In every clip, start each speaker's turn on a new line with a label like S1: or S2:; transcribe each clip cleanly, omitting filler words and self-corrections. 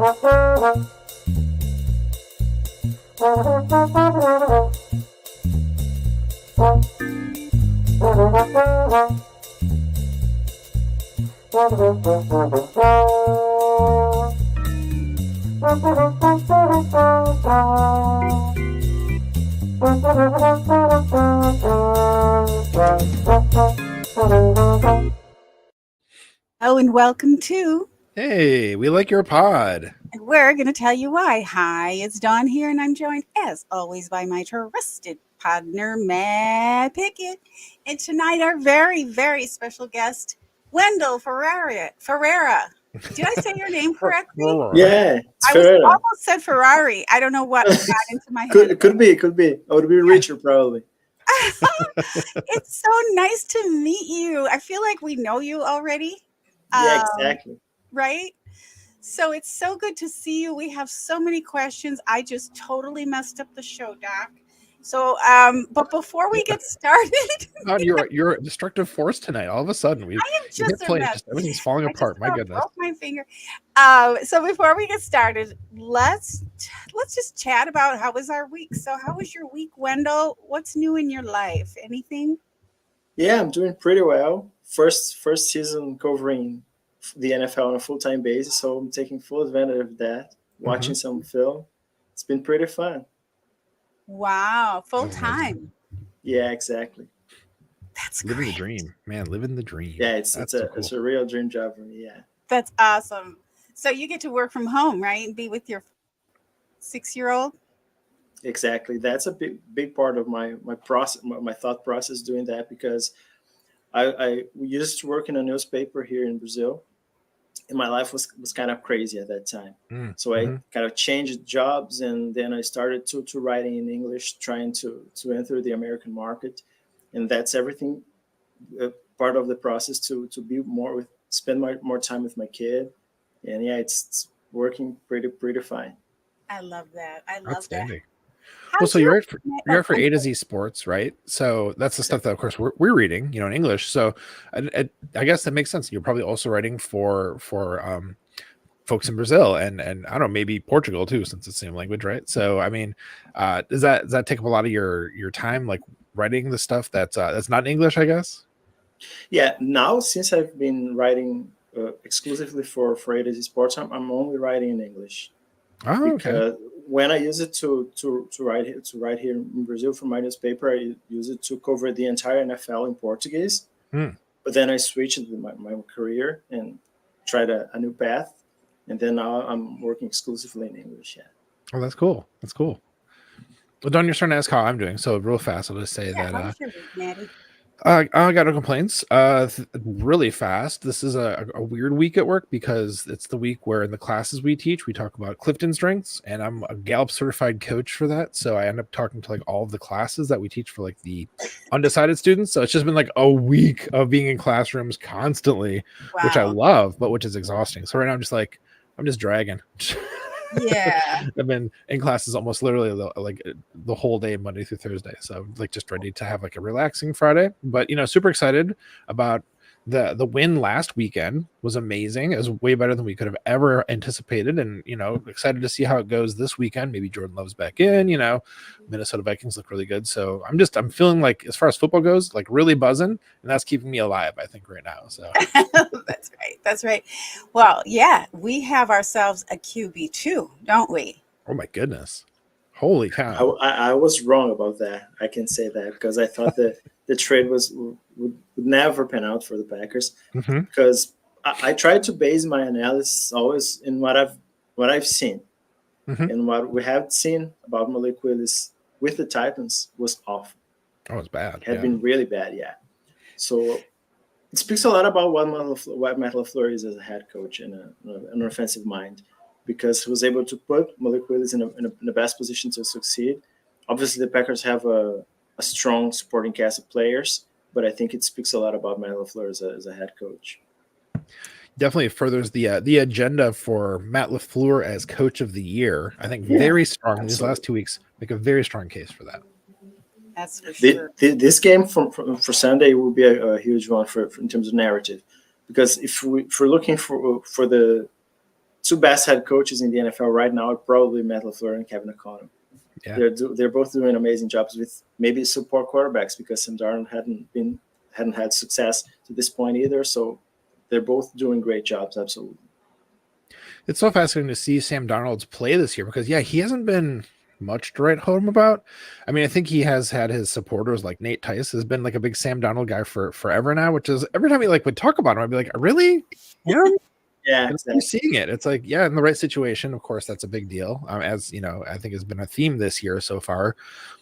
S1: Oh, and welcome to.
S2: Hey, we like your pod.
S1: And we're going to tell you why. Hi, it's Dawn here, and I'm joined, as always, by my trusted partner, Matt Pickett. And tonight, our very, very special guest, Wendell Ferreira. Did I say your name correctly?
S3: Yeah, it's
S1: I was
S3: Ferreira.
S1: almost said Ferrari. I don't know what got into my head.
S3: It could be. I would be Richard probably.
S1: It's so nice to meet you. I feel like we know you already.
S3: Yeah, exactly.
S1: Right? So it's so good to see you. We have so many questions. I just totally messed up the show, Doc. So, but before we get started,
S2: God, you're a destructive force tonight. All of a sudden,
S1: I am just a mess.
S2: Everything's falling apart. My goodness.
S1: Broke my finger. So before we get started, let's just chat about how was our week. So how was your week, Wendell? What's new in your life? Anything?
S3: Yeah, I'm doing pretty well. First season covering the NFL on a full-time basis, so I'm taking full advantage of that. Watching some film. It's been pretty fun.
S1: Wow, full time.
S3: Yeah, exactly.
S1: That's
S2: living
S1: great.
S2: the dream, man. Living the dream.
S3: Yeah, it's a real dream job for me. Yeah,
S1: that's awesome. So you get to work from home, right, and be with your 6-year-old.
S3: Exactly. That's a big part of my process, my thought process doing that, because I used to work in a newspaper here in Brazil, and my life was kind of crazy at that time. So I kind of changed jobs, and then I started to writing in English, trying to enter the American market, and that's everything part of the process to be spend more time with my kid, and yeah, it's working pretty fine.
S1: I love that. I love
S2: Outstanding.
S1: that.
S2: Well, so you're for A to Z Sports, right? So that's the stuff that, of course, we're reading, in English. So I guess that makes sense. You're probably also writing for folks in Brazil and I don't know, maybe Portugal too, since it's the same language, right? So I mean, does that take up a lot of your time, like writing the stuff that's not in English, I guess?
S3: Yeah, now since I've been writing exclusively for A to Z Sports, I'm only writing in English.
S2: Oh, okay.
S3: When I use it to write here in Brazil for my newspaper, I use it to cover the entire NFL in Portuguese. But then I switched my career and tried a new path, and then now I'm working exclusively in English. Yeah.
S2: Oh, that's cool. That's cool. Well, Don, you're starting to ask how I'm doing. So real fast, I'll just say that.
S1: How's your week, Maddie?
S2: I got no complaints. Really fast. This is a weird week at work because it's the week where in the classes we teach, we talk about Clifton strengths, and I'm a Gallup certified coach for that. So I end up talking to like all of the classes that we teach for like the undecided students. So it's just been like a week of being in classrooms constantly, which I love, but which is exhausting. So right now I'm just dragging.
S1: Yeah.
S2: I've been in classes almost literally like the whole day, Monday through Thursday. So I'm like just ready to have like a relaxing Friday, but super excited about the win last weekend. Was amazing. It was way better than we could have ever anticipated. And, excited to see how it goes this weekend. Maybe Jordan Love's back in, Minnesota Vikings look really good. So I'm feeling like, as far as football goes, like really buzzing, and that's keeping me alive, I think, right now. So
S1: That's right. Well, yeah, we have ourselves a QB2, don't we?
S2: Oh my goodness. Holy cow.
S3: I was wrong about that. I can say that because I thought that the trade would never pan out for the Packers, because I tried to base my analysis always in what I've seen, and what we have seen about Malik Willis with the Titans was awful.
S2: Oh, it's bad.
S3: It had been really bad, yeah. So it speaks a lot about what Matt LaFleur is as a head coach and an offensive mind, because he was able to put Malik Willis in the best position to succeed. Obviously, the Packers have a strong supporting cast of players, but I think it speaks a lot about Matt LaFleur as a head coach.
S2: Definitely furthers the agenda for Matt LaFleur as coach of the year. I think very strong in these last 2 weeks. Make a very strong case for that.
S1: That's for sure.
S3: This game for Sunday will be a huge one for in terms of narrative, because if we're looking for the two best head coaches in the NFL right now are probably Matt LaFleur and Kevin O'Connell.
S2: Yeah.
S3: They're both doing amazing jobs with maybe support quarterbacks because Sam Darnold hadn't had success to this point either. So they're both doing great jobs. Absolutely.
S2: It's so fascinating to see Sam Darnold's play this year because, he hasn't been much to write home about. I mean, I think he has had his supporters like Nate Tice has been like a big Sam Darnold guy for forever now, which is every time he like would talk about him, I'd be like, really? Yeah.
S3: Yeah,
S2: Exactly. You're seeing it. It's like, in the right situation, of course, that's a big deal. As you know, I think has been a theme this year so far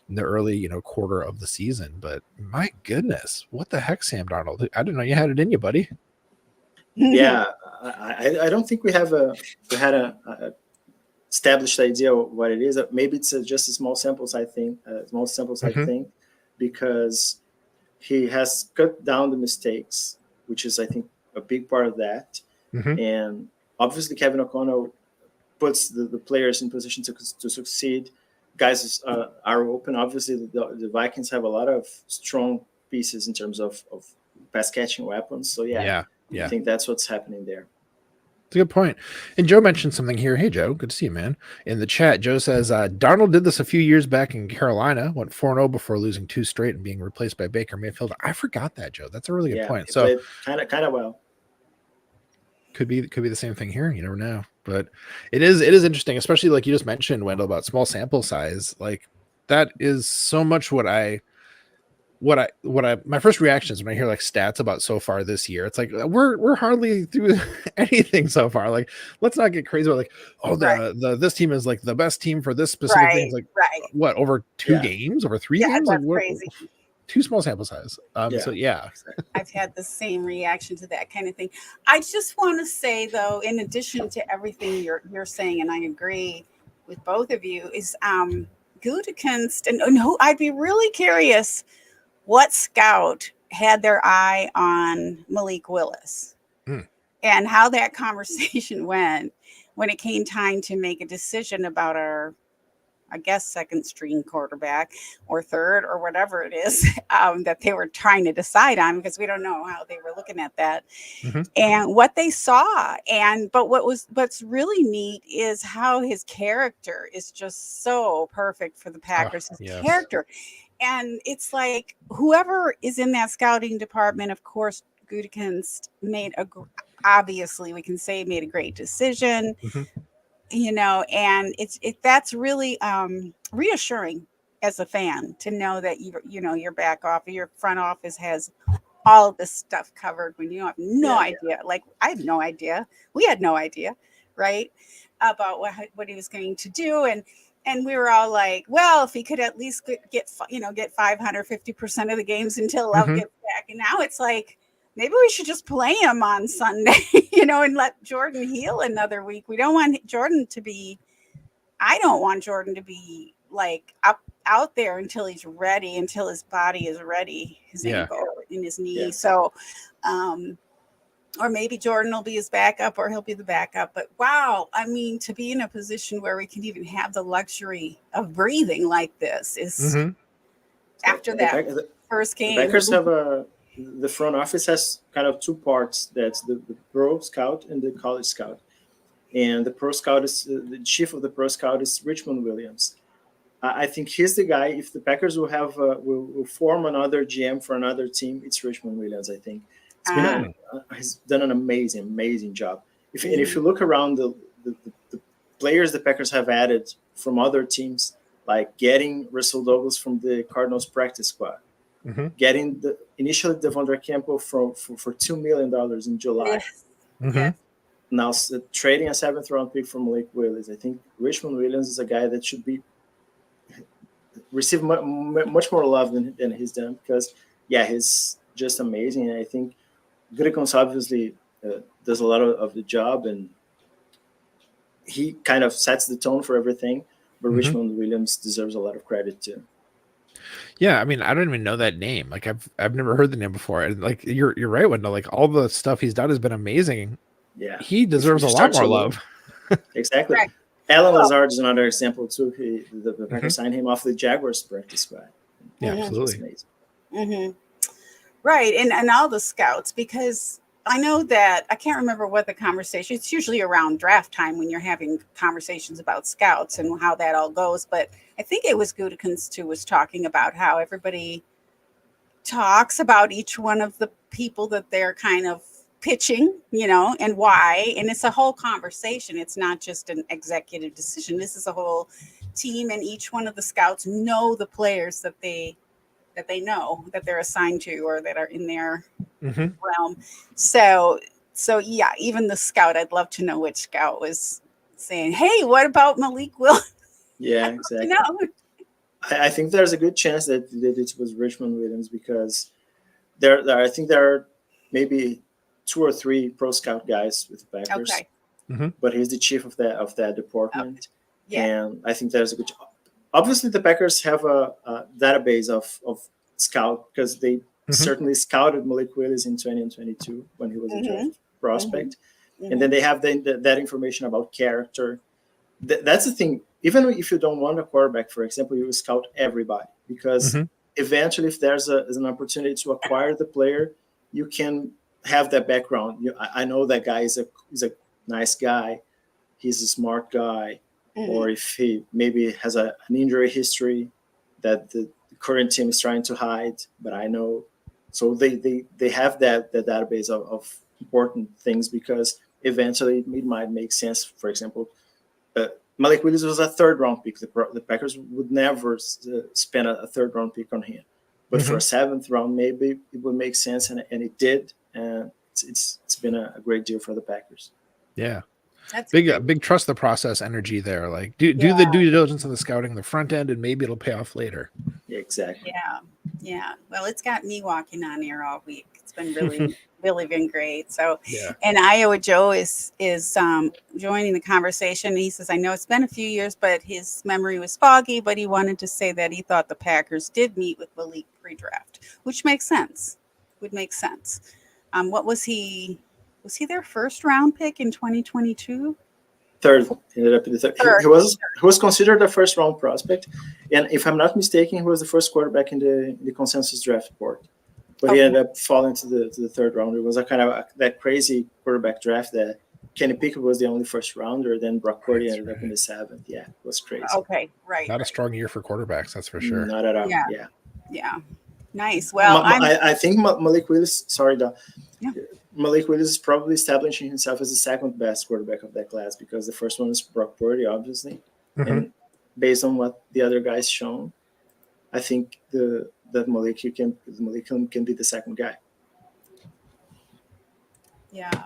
S2: in the early, quarter of the season. But my goodness, what the heck, Sam Darnold? I didn't know you had it in you, buddy.
S3: Yeah, I don't think we had a established idea of what it is. Maybe it's just a small sample size thing, thing, because he has cut down the mistakes, which is, I think, a big part of that. And obviously, Kevin O'Connell puts the players in position to succeed. Guys are open. Obviously, the Vikings have a lot of strong pieces in terms of pass catching weapons. So I think that's what's happening there.
S2: It's a good point. And Joe mentioned something here. Hey, Joe, good to see you, man. In the chat, Joe says, Darnold did this a few years back in Carolina, went 4-0 before losing 2 straight and being replaced by Baker Mayfield. I forgot that, Joe. That's a really good point. So
S3: kind of well.
S2: Could be the same thing here. You never know. But it is interesting, especially like you just mentioned, Wendell, about small sample size. Like that is so much what I my first reaction is when I hear like stats about so far this year. It's like we're hardly through anything so far. Like let's not get crazy about like this team is like the best team for this specific thing. It's like what, over 2 games, over 3 games?
S1: That's
S2: like
S1: crazy.
S2: Too small sample size. So
S1: I've had the same reaction to that kind of thing. I just want to say though, in addition to everything you're saying, and I agree with both of you, is Gutekunst and who I'd be really curious what scout had their eye on Malik Willis and how that conversation went when it came time to make a decision about our, I guess, second string quarterback or third or whatever it is that they were trying to decide on, because we don't know how they were looking at that and what they saw. But what's really neat is how his character is just so perfect for the Packers. His character. And it's like whoever is in that scouting department, of course, Gutekunst made obviously we can say made a great decision. And that's really reassuring as a fan to know that your back office, your front office has all of this stuff covered when you have no idea. Like I had no idea. We had no idea, right, about what he was going to do. And we were all like, well, if he could at least get 550% of the games until Love gets back. And now it's like, maybe we should just play him on Sunday, and let Jordan heal another week. We don't want Jordan to be, I don't want Jordan to be like out there until he's ready, until his body is ready, his ankle and his knee. Yeah. So, or maybe Jordan will be his backup or he'll be the backup. But wow, I mean, to be in a position where we can even have the luxury of breathing like this is after that first game.
S3: The Packers have the front office has kind of 2 parts. That's the pro scout and the college scout. And the pro scout is the chief of the pro scout is Richmond Williams. I think he's the guy. If the Packers will have will form another GM for another team, it's Richmond Williams. I think he's done an amazing job. If you look around the players the Packers have added from other teams, like getting Russell Douglas from the Cardinals practice squad, getting initially Devondre Campbell for $2 million in July.
S1: Yes.
S3: Now trading a 7th round pick from Malik Willis. I think Richmond Williams is a guy that should be receive much more love than he's done, because he's just amazing. And I think Gutekunst obviously does a lot of the job, and he kind of sets the tone for everything. But Richmond Williams deserves a lot of credit too.
S2: Yeah, I mean, I don't even know that name. Like I've never heard the name before. And like you're right, Wendell. Like all the stuff he's done has been amazing. Yeah, he deserves a lot more love.
S3: Exactly. Right. Alan Lazard is another example too. The Packers signed him off the Jaguars practice squad.
S2: Yeah, absolutely.
S1: Right, and all the scouts, because I know that I can't remember what the conversation. It's usually around draft time when you're having conversations about scouts and how that all goes. But I think it was Gudikins too was talking about how everybody talks about each one of the people that they're kind of pitching, and why. And it's a whole conversation. It's not just an executive decision. This is a whole team, and each one of the scouts know the players that they know that they're assigned to or that are in their realm. So yeah, even the scout, I'd love to know which scout was saying, "Hey, what about Malik Will?"
S3: Yeah, exactly.
S1: No.
S3: I think there's a good chance that it was Richmond Williams because I think there are maybe 2 or 3 pro scout guys with the Packers.
S1: Okay.
S3: But he's the chief of that department.
S1: Okay. Yeah.
S3: And I think there's a good. Obviously, the Packers have a database of scout because they certainly scouted Malik Willis in 2022 when he was a draft prospect, and then they have that information about character. That's the thing. Even if you don't want a quarterback, for example, you will scout everybody because eventually, if there's an opportunity to acquire the player, you can have that background. I know that guy is a nice guy. He's a smart guy. Or if he maybe has an injury history that the current team is trying to hide, but I know. So they have that database of important things because eventually it might make sense. For example, Malik Willis was a 3rd round pick. The Packers would never spend a 3rd round pick on him. But for a 7th round, maybe it would make sense, and it did. And it's been a great deal for the Packers.
S2: Yeah.
S1: That's
S2: big trust the process energy there. Like do the due diligence on the scouting, the front end, and maybe it'll pay off later.
S3: Yeah, exactly.
S1: Yeah. Well, it's got me walking on air all week. It's been really, really been great. So, and Iowa Joe is joining the conversation. He says, I know it's been a few years, but his memory was foggy, but he wanted to say that he thought the Packers did meet with Malik pre-draft, which makes sense. Would make sense. What was he? Was he their 1st round pick in 2022?
S3: 3rd. He ended up in the 3rd. He was considered a 1st round prospect, and if I'm not mistaken, he was the 1st quarterback in the consensus draft board. But he ended up falling to the 3rd round. It was a kind of that crazy quarterback draft that Kenny Pickett was the only 1st rounder. Then Brock Purdy ended up in the 7th. Yeah, it was crazy.
S1: Okay, right.
S2: Not a strong year for quarterbacks, that's for sure.
S3: Not at all.
S1: Yeah. Nice. Well,
S3: I think Malik Willis. Sorry, Malik Willis is probably establishing himself as the 2nd best quarterback of that class because the 1st one is Brock Purdy, obviously, and based on what the other guys shown, I think that Malik can be the 2nd guy.
S1: Yeah.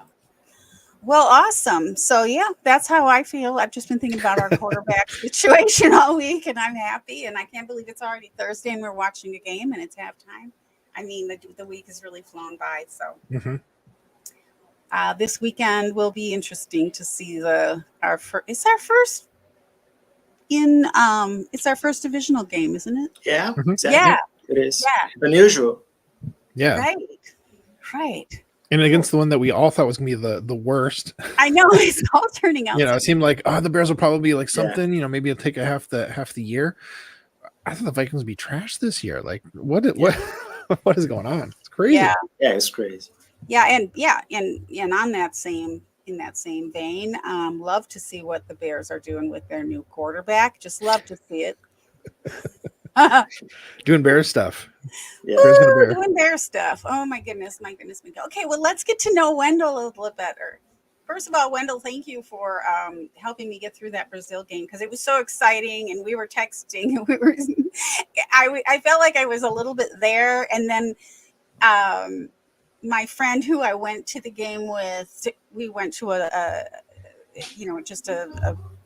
S1: Well, awesome. So yeah, that's how I feel. I've just been thinking about our quarterback situation all week, and I'm happy. And I can't believe it's already Thursday and we're watching a game and it's halftime. I mean, the week has really flown by. So this weekend will be interesting to see it's our first divisional game, isn't it?
S3: Yeah, exactly.
S1: Yeah,
S3: it is.
S1: Yeah,
S3: unusual.
S2: Yeah,
S1: right.
S2: And against the one that we all thought was gonna be the worst.
S1: I know it's all turning out.
S2: It seemed like the Bears will probably be like something. Maybe it'll take half the year. I thought the Vikings would be trash this year. Like what is going on? It's crazy.
S3: Yeah, it's crazy.
S1: Yeah, and on that same vein, love to see what the Bears are doing with their new quarterback. Just love to see it.
S2: Doing Bears stuff.
S3: Yeah.
S1: Doing Bear stuff. Oh my goodness. Okay, well, let's get to know Wendell a little better. First of all, Wendell, thank you for helping me get through that Brazil game because it was so exciting, and we were texting. I felt like I was a little bit there, and then my friend who I went to the game with, we went to a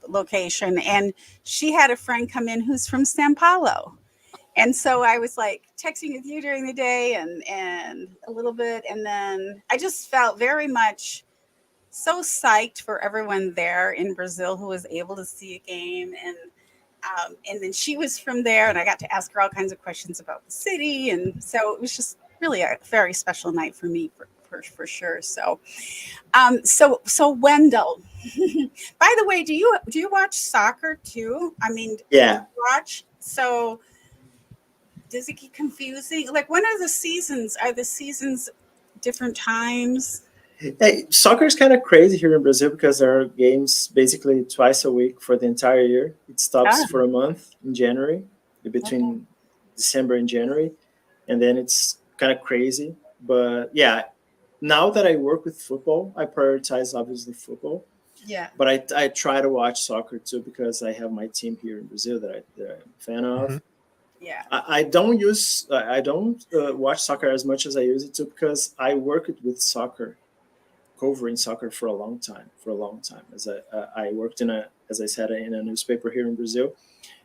S1: location, and she had a friend come in who's from Sao Paulo. And so I was like texting with you during the day and a little bit. And then I just felt very much so psyched for everyone there in Brazil who was able to see a game. And then she was from there, and I got to ask her all kinds of questions about the city. And so it was just really a very special night for me for sure. So Wendell, by the way, do you watch soccer too? I mean,
S3: yeah.
S1: Watch. So does it get confusing? Like, when are the seasons? Are the seasons different times?
S3: Hey, soccer is kind of crazy here in Brazil because there are games basically twice a week for the entire year. It stops
S1: Ah,
S3: for a month in January,
S1: okay.
S3: between December and January, and then it's kind of crazy. But yeah, now that I work with football, I prioritize obviously football,
S1: Yeah.
S3: but I try to watch soccer too because I have my team here in Brazil that I'm a fan of.
S2: Mhm.
S1: Yeah.
S3: I don't watch soccer as much as I use it to because I worked with soccer, covering soccer for a long time. As I worked in a, as I said, in a newspaper here in Brazil,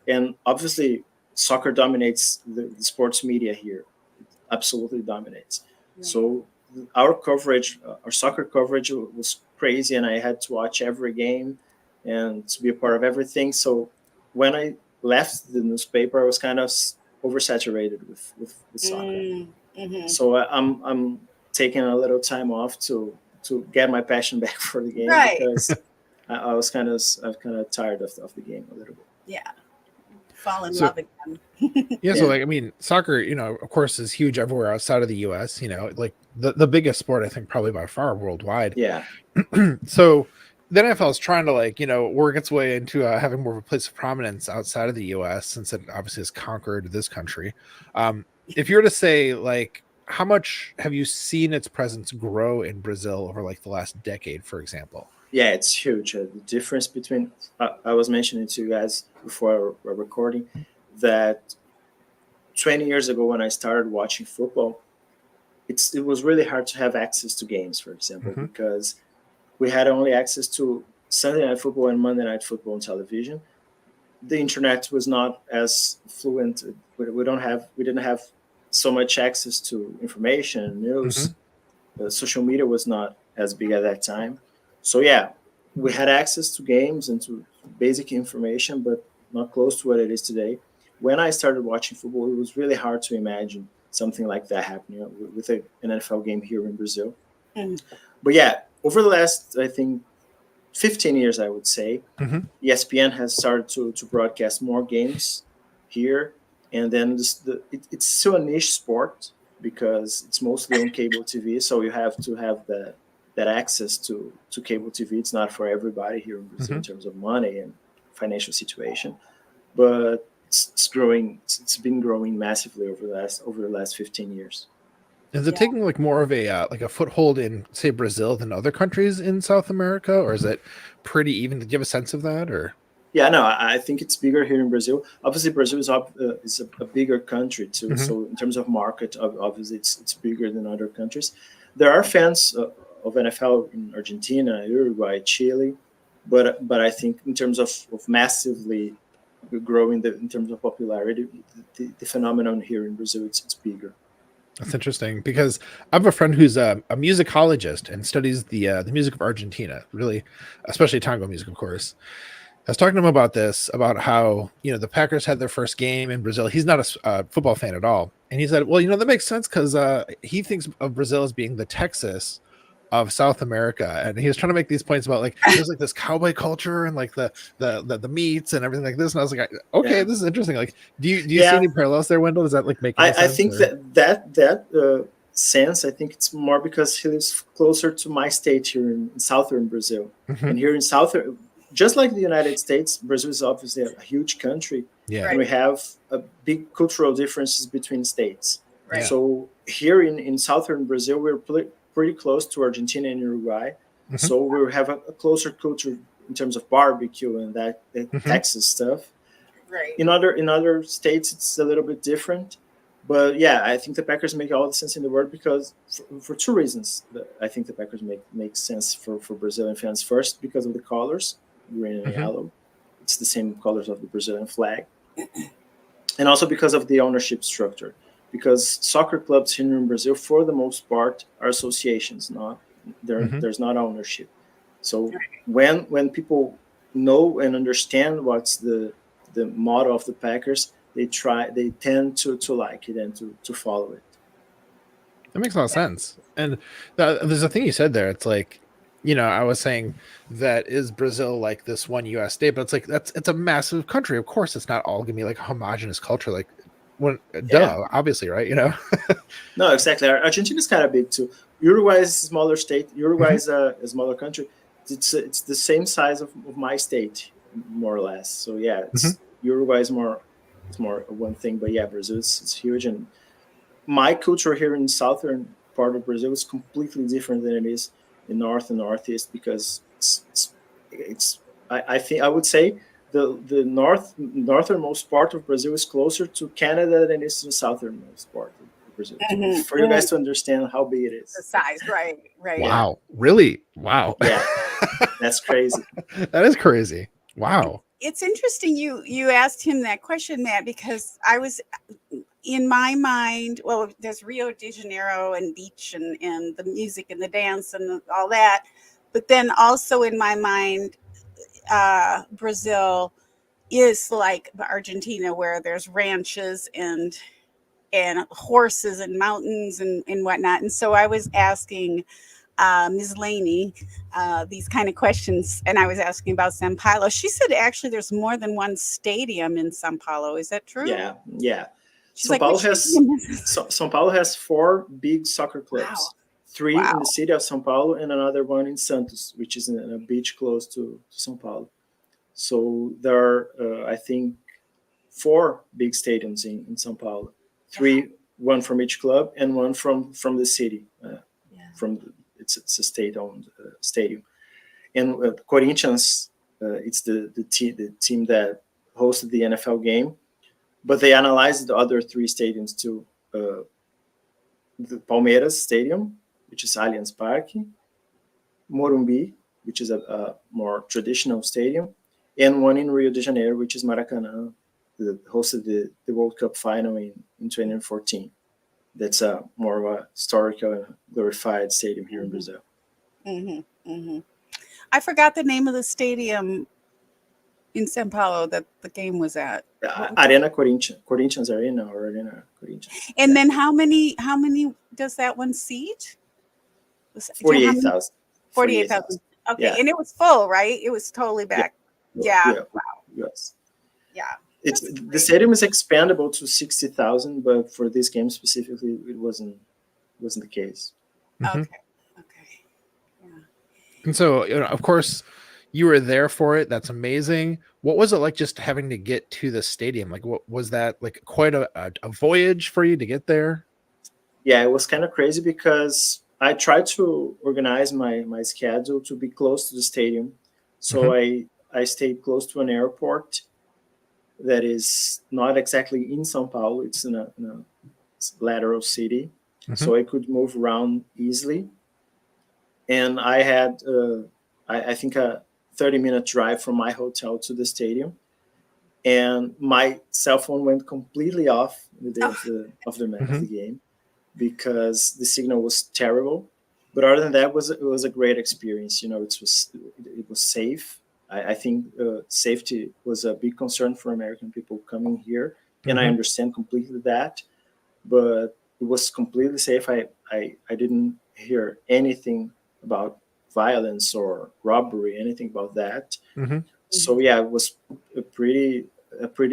S3: and obviously soccer dominates the sports media here. It absolutely dominates.
S1: Right.
S3: So our coverage, our soccer coverage was crazy, and I had to watch every game and to be a part of everything. So when I left the newspaper, I was kind of oversaturated with soccer.
S1: Mm-hmm.
S3: So I'm taking a little time off to get my passion back for the game
S1: Right.
S3: because I was kind of tired of the game a little bit.
S1: Yeah. Fall in
S2: So
S1: love again.
S2: yeah, so
S3: Yeah,
S2: like I mean, soccer, of course, is huge everywhere outside of the U.S. Like the biggest sport, I think, probably by far worldwide.
S3: yeah,
S2: So the NFL is trying to work its way into having more of a place of prominence outside of the U.S. since it obviously has conquered this country. If you were to say how much have you seen its presence grow in Brazil over like the last decade, for example?
S3: yeah. It's huge. The difference between I was mentioning to you guys before we're recording that 20 years ago when I started watching football, it was really hard to have access to games, for example,
S2: Hmm.
S3: because we had only access to Sunday night football and Monday night football on television. The internet was not as fluent. We didn't have so much access to information,
S2: Hmm.
S3: news. Social media was not as big at that time. So yeah, we had access to games and to basic information, but not close to what it is today. When I started watching football, it was really hard to imagine something like that happening with an NFL game here in Brazil.
S1: Mm.
S3: But yeah, over the last, I think, 15 years, I would say,
S2: Hmm.
S3: ESPN has started to broadcast more games here. And then it's still a niche sport because it's mostly on cable TV. So you have to have that access to cable TV. It's not for everybody here in Brazil
S2: Hmm.
S3: in terms of money and financial situation. But it's growing. It's been growing massively over the last 15 years.
S2: Is it
S1: Yeah.
S2: taking like more of a foothold in say Brazil than other countries in South America, or is it pretty even? To give a sense of that, or
S3: Yeah, no, I think it's bigger here in Brazil. Obviously, Brazil is a bigger country too.
S2: Mhm.
S3: So in terms of market, obviously it's bigger than other countries. There are fans of NFL in Argentina, Uruguay, Chile, but I think in terms of massively growing in terms of popularity, the phenomenon here in Brazil it's bigger.
S2: That's interesting because I have a friend who's a musicologist and studies the music of Argentina, really, especially tango music, of course. I was talking to him about this, about how the Packers had their first game in Brazil. He's not a football fan at all, and he said, "Well, that makes sense because he thinks of Brazil as being the Texas of South America." And he was trying to make these points about like there's like this cowboy culture and like the meats and everything like this. And I was like, okay,
S3: Yeah,
S2: this is interesting. Like, do you see
S3: yeah.
S2: any parallels there, Wendell? Does that like make any
S3: I
S2: sense?
S3: think
S2: Or
S3: that sense, I think it's more because he lives closer to my state here in southern Brazil.
S2: Mhm.
S3: And here in southern, just like the United States, Brazil is obviously a huge country,
S2: Yeah,
S3: and
S1: Right.
S3: we have a big cultural differences between states.
S2: yeah.
S1: Right.
S3: So here in southern Brazil, we're pretty close to Argentina and Uruguay.
S2: Mhm.
S3: So we have a closer culture in terms of barbecue and that
S2: Mhm.
S3: Texas stuff.
S1: Right.
S3: In other states it's a little bit different, but yeah, I think the Packers make all the sense in the world because for two reasons. I think the Packers make sense for Brazilian fans. First, because of the colors, green and
S2: Mhm.
S3: yellow. It's the same colors of the Brazilian flag, and also because of the ownership structure. Because soccer clubs here in Brazil, for the most part, are associations. Not
S2: Mhm.
S3: there's not ownership. So when people know and understand what's the motto of the Packers, they tend to like it and to follow it.
S2: That makes a lot of sense. And there's a thing you said there. It's like, I was saying that is Brazil like this one U.S. state, but it's like it's a massive country. Of course, it's not all gonna be like a homogenous culture. Like when
S3: Yeah.
S2: obviously, right? You know.
S3: No, exactly. Argentina is kind of big too. Uruguay is a smaller state. Uruguay is a smaller country. It's the same size of my state, more or less. So yeah, it's Uruguay is more. It's more one thing, but yeah, Brazil it's huge, and my culture here in southern part of Brazil is completely different than it is in north and northeast because it's I think I would say the northernmost part of Brazil is closer to Canada than it is to the southernmost part of Brazil. For you guys to understand how big it
S1: The
S3: is.
S1: size, right, right.
S3: Yeah.
S2: Wow, really? Wow.
S3: Yeah, that's crazy.
S2: That is crazy. Wow.
S1: It's interesting you asked him that question, Matt, because I was in my mind, well, there's Rio de Janeiro and beach and the music and the dance and all that. But then also in my mind, Brazil is like Argentina, where there's ranches and horses and mountains and whatnot. And so I was asking Ms. Laney these kind of questions, and I was asking about Sao Paulo. She said actually there's more than one stadium in Sao Paulo. Is that true?
S3: Yeah, yeah.
S1: She's
S3: São
S1: like,
S3: Paulo
S1: which
S3: has
S1: stadium is this?
S3: São Paulo has 4 big soccer clubs.
S1: Wow.
S3: 3
S1: Wow.
S3: in the city of São Paulo and another one in Santos, which is in a beach close to São Paulo. So there are, I think, 4 big stadiums in São Paulo. 3, one from each club and one from the city. It's a state-owned stadium. And Corinthians, it's the team that hosted the NFL game, but they analyzed the other 3 stadiums too. The Palmeiras Stadium, which is Allianz Parque, Morumbi, which is a more traditional stadium, and one in Rio de Janeiro, which is Maracanã, that hosted the World Cup final in 2014. That's a more of a historical and glorified stadium here in Brazil.
S1: I forgot the name of the stadium in Sao Paulo that the game was at.
S3: Arena Corinthians Arena or Arena Corinthians.
S1: And then how many does that one seat?
S3: 48,000.
S1: 48,000. Okay,
S3: Yeah.
S1: and it was full, right? It was totally back. Yeah. Wow.
S3: Yes.
S1: Yeah.
S3: The stadium is expandable to 60,000, but for this game specifically, it wasn't the case.
S1: Okay. Yeah.
S2: And so, of course, you were there for it. That's amazing. What was it like just having to get to the stadium? Like, what was that like? Quite a voyage for you to get there?
S3: Yeah, it was kind of crazy because I tried to organize my schedule to be close to the stadium. So I stayed close to an airport that is not exactly in São Paulo. It's in a lateral city. So I could move around easily. And I had, I think, a 30-minute drive from my hotel to the stadium. And my cell phone went completely off the day of the game because the signal was terrible. But other than that, it was a great experience. You know, it was safe. I think safety was a big concern for American people coming here, and I understand completely that. But it was completely safe. I didn't hear anything about violence or robbery, anything about that. So yeah, it was a pretty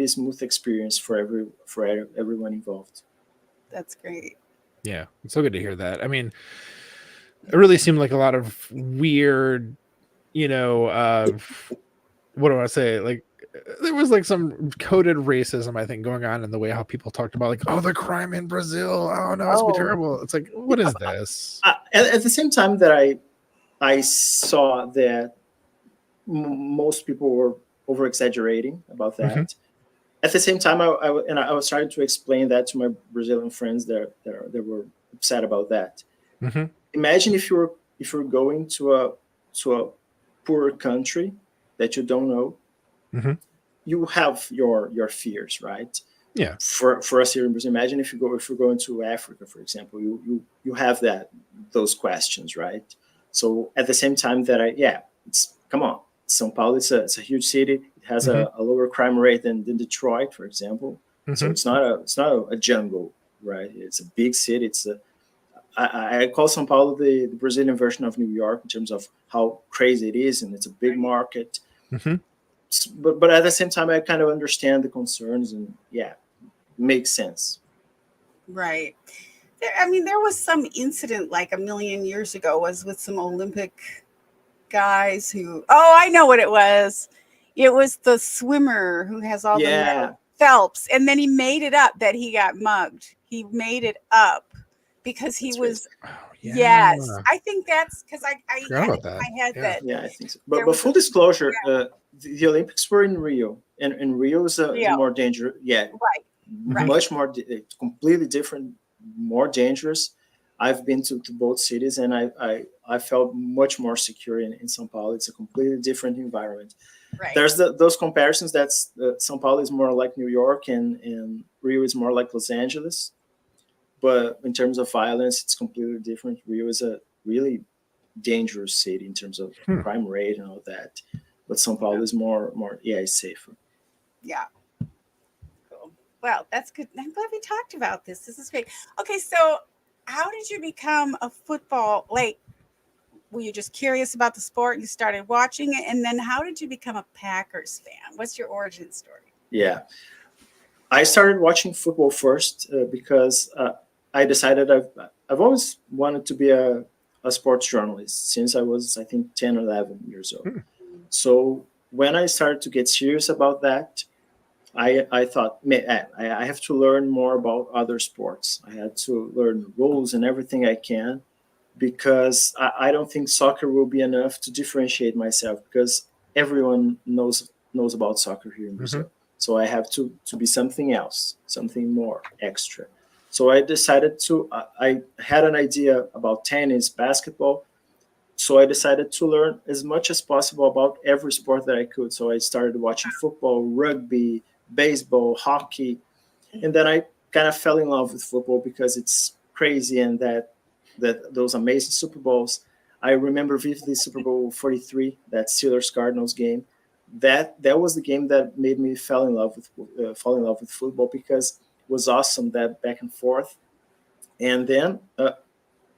S3: smooth experience for everyone involved.
S1: That's great.
S2: Yeah, it's so good to hear that. I mean, it really seemed like a lot of weird, what do I say? Like, there was like some coded racism, I think, going on in the way how people talked about, like, oh, the crime in Brazil. Oh no, it's terrible. It's like, what is this?
S3: At the same time that I saw that most people were over exaggerating about that. At the same time, I was trying to explain that to my Brazilian friends that were upset about that. Imagine if you're going to a poor country that you don't know, you have your fears, right?
S2: Yeah.
S3: For us here in Brazil, imagine if you're going to Africa, for example, you have those questions, right? So at the same time that come on, São Paulo, it's a huge city. It has a lower crime rate than Detroit, for example. So it's not a jungle, right? It's a big city. I call São Paulo the Brazilian version of New York in terms of how crazy it is, and it's a big market. But at the same time, I kind of understand the concerns, and yeah, makes sense.
S1: Right. There was some incident like a million years ago was with some Olympic guys who, oh, I know what it was. It was the swimmer who has all the medals, Phelps, and then he made it up that he got mugged. He made it up because he was.
S2: Oh,
S1: Yes, I think that's because I
S2: forgot
S1: had
S2: about
S1: it in
S2: that.
S1: my head that.
S3: Yeah, I think so. But full disclosure, the Olympics were in Rio, and Rio is more dangerous. Yeah,
S1: right.
S3: Much more, completely different, more dangerous. I've been to both cities, and I felt much more secure in São Paulo. It's a completely different environment.
S1: Right.
S3: There's those comparisons. That's São Paulo is more like New York, and Rio is more like Los Angeles. But in terms of violence, it's completely different. Rio is a really dangerous city in terms of crime rate and all that. But São Paulo is more, it's safer.
S1: Yeah. Cool. Well, that's good. I'm glad we talked about this. This is great. Okay, so how did you become a football, were you just curious about the sport and you started watching it? And then how did you become a Packers fan? What's your origin story?
S3: Yeah. I started watching football first because I decided I've always wanted to be a sports journalist since I was, I think, 10 or 11 years old. So when I started to get serious about that, I thought, I have to learn more about other sports. I had to learn the rules and everything I can, because I don't think soccer will be enough to differentiate myself, because everyone knows about soccer here in Brazil. So I have to be something else, something more extra. So I decided I had an idea about tennis, basketball. So I decided to learn as much as possible about every sport that I could. So I started watching football, rugby, baseball, hockey. And then I kind of fell in love with football because it's crazy, and that those amazing Super Bowls. I remember vividly Super Bowl 43, that Steelers Cardinals game. That was the game that made me fall in love with football, because it was awesome, that back and forth. And then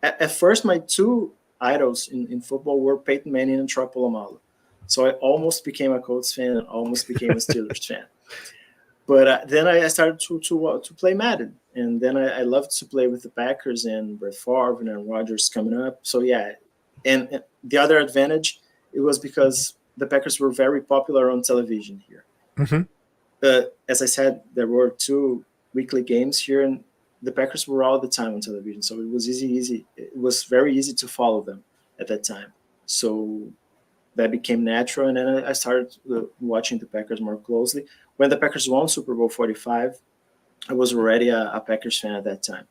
S3: at first, my two idols in football were Peyton Manning and Troy Polamalu. So I almost became a Colts fan and almost became a Steelers fan. But then I started to play Madden, and then I loved to play with the Packers and Brett Favre and Aaron Rodgers coming up. So yeah, and the other advantage, it was because the Packers were very popular on television here. As I said, there were 2 weekly games here, and the Packers were all the time on television. So it was easy. It was very easy to follow them at that time. So that became natural, and then I started watching the Packers more closely. When the Packers won Super Bowl 45, I was already a Packers fan at that time.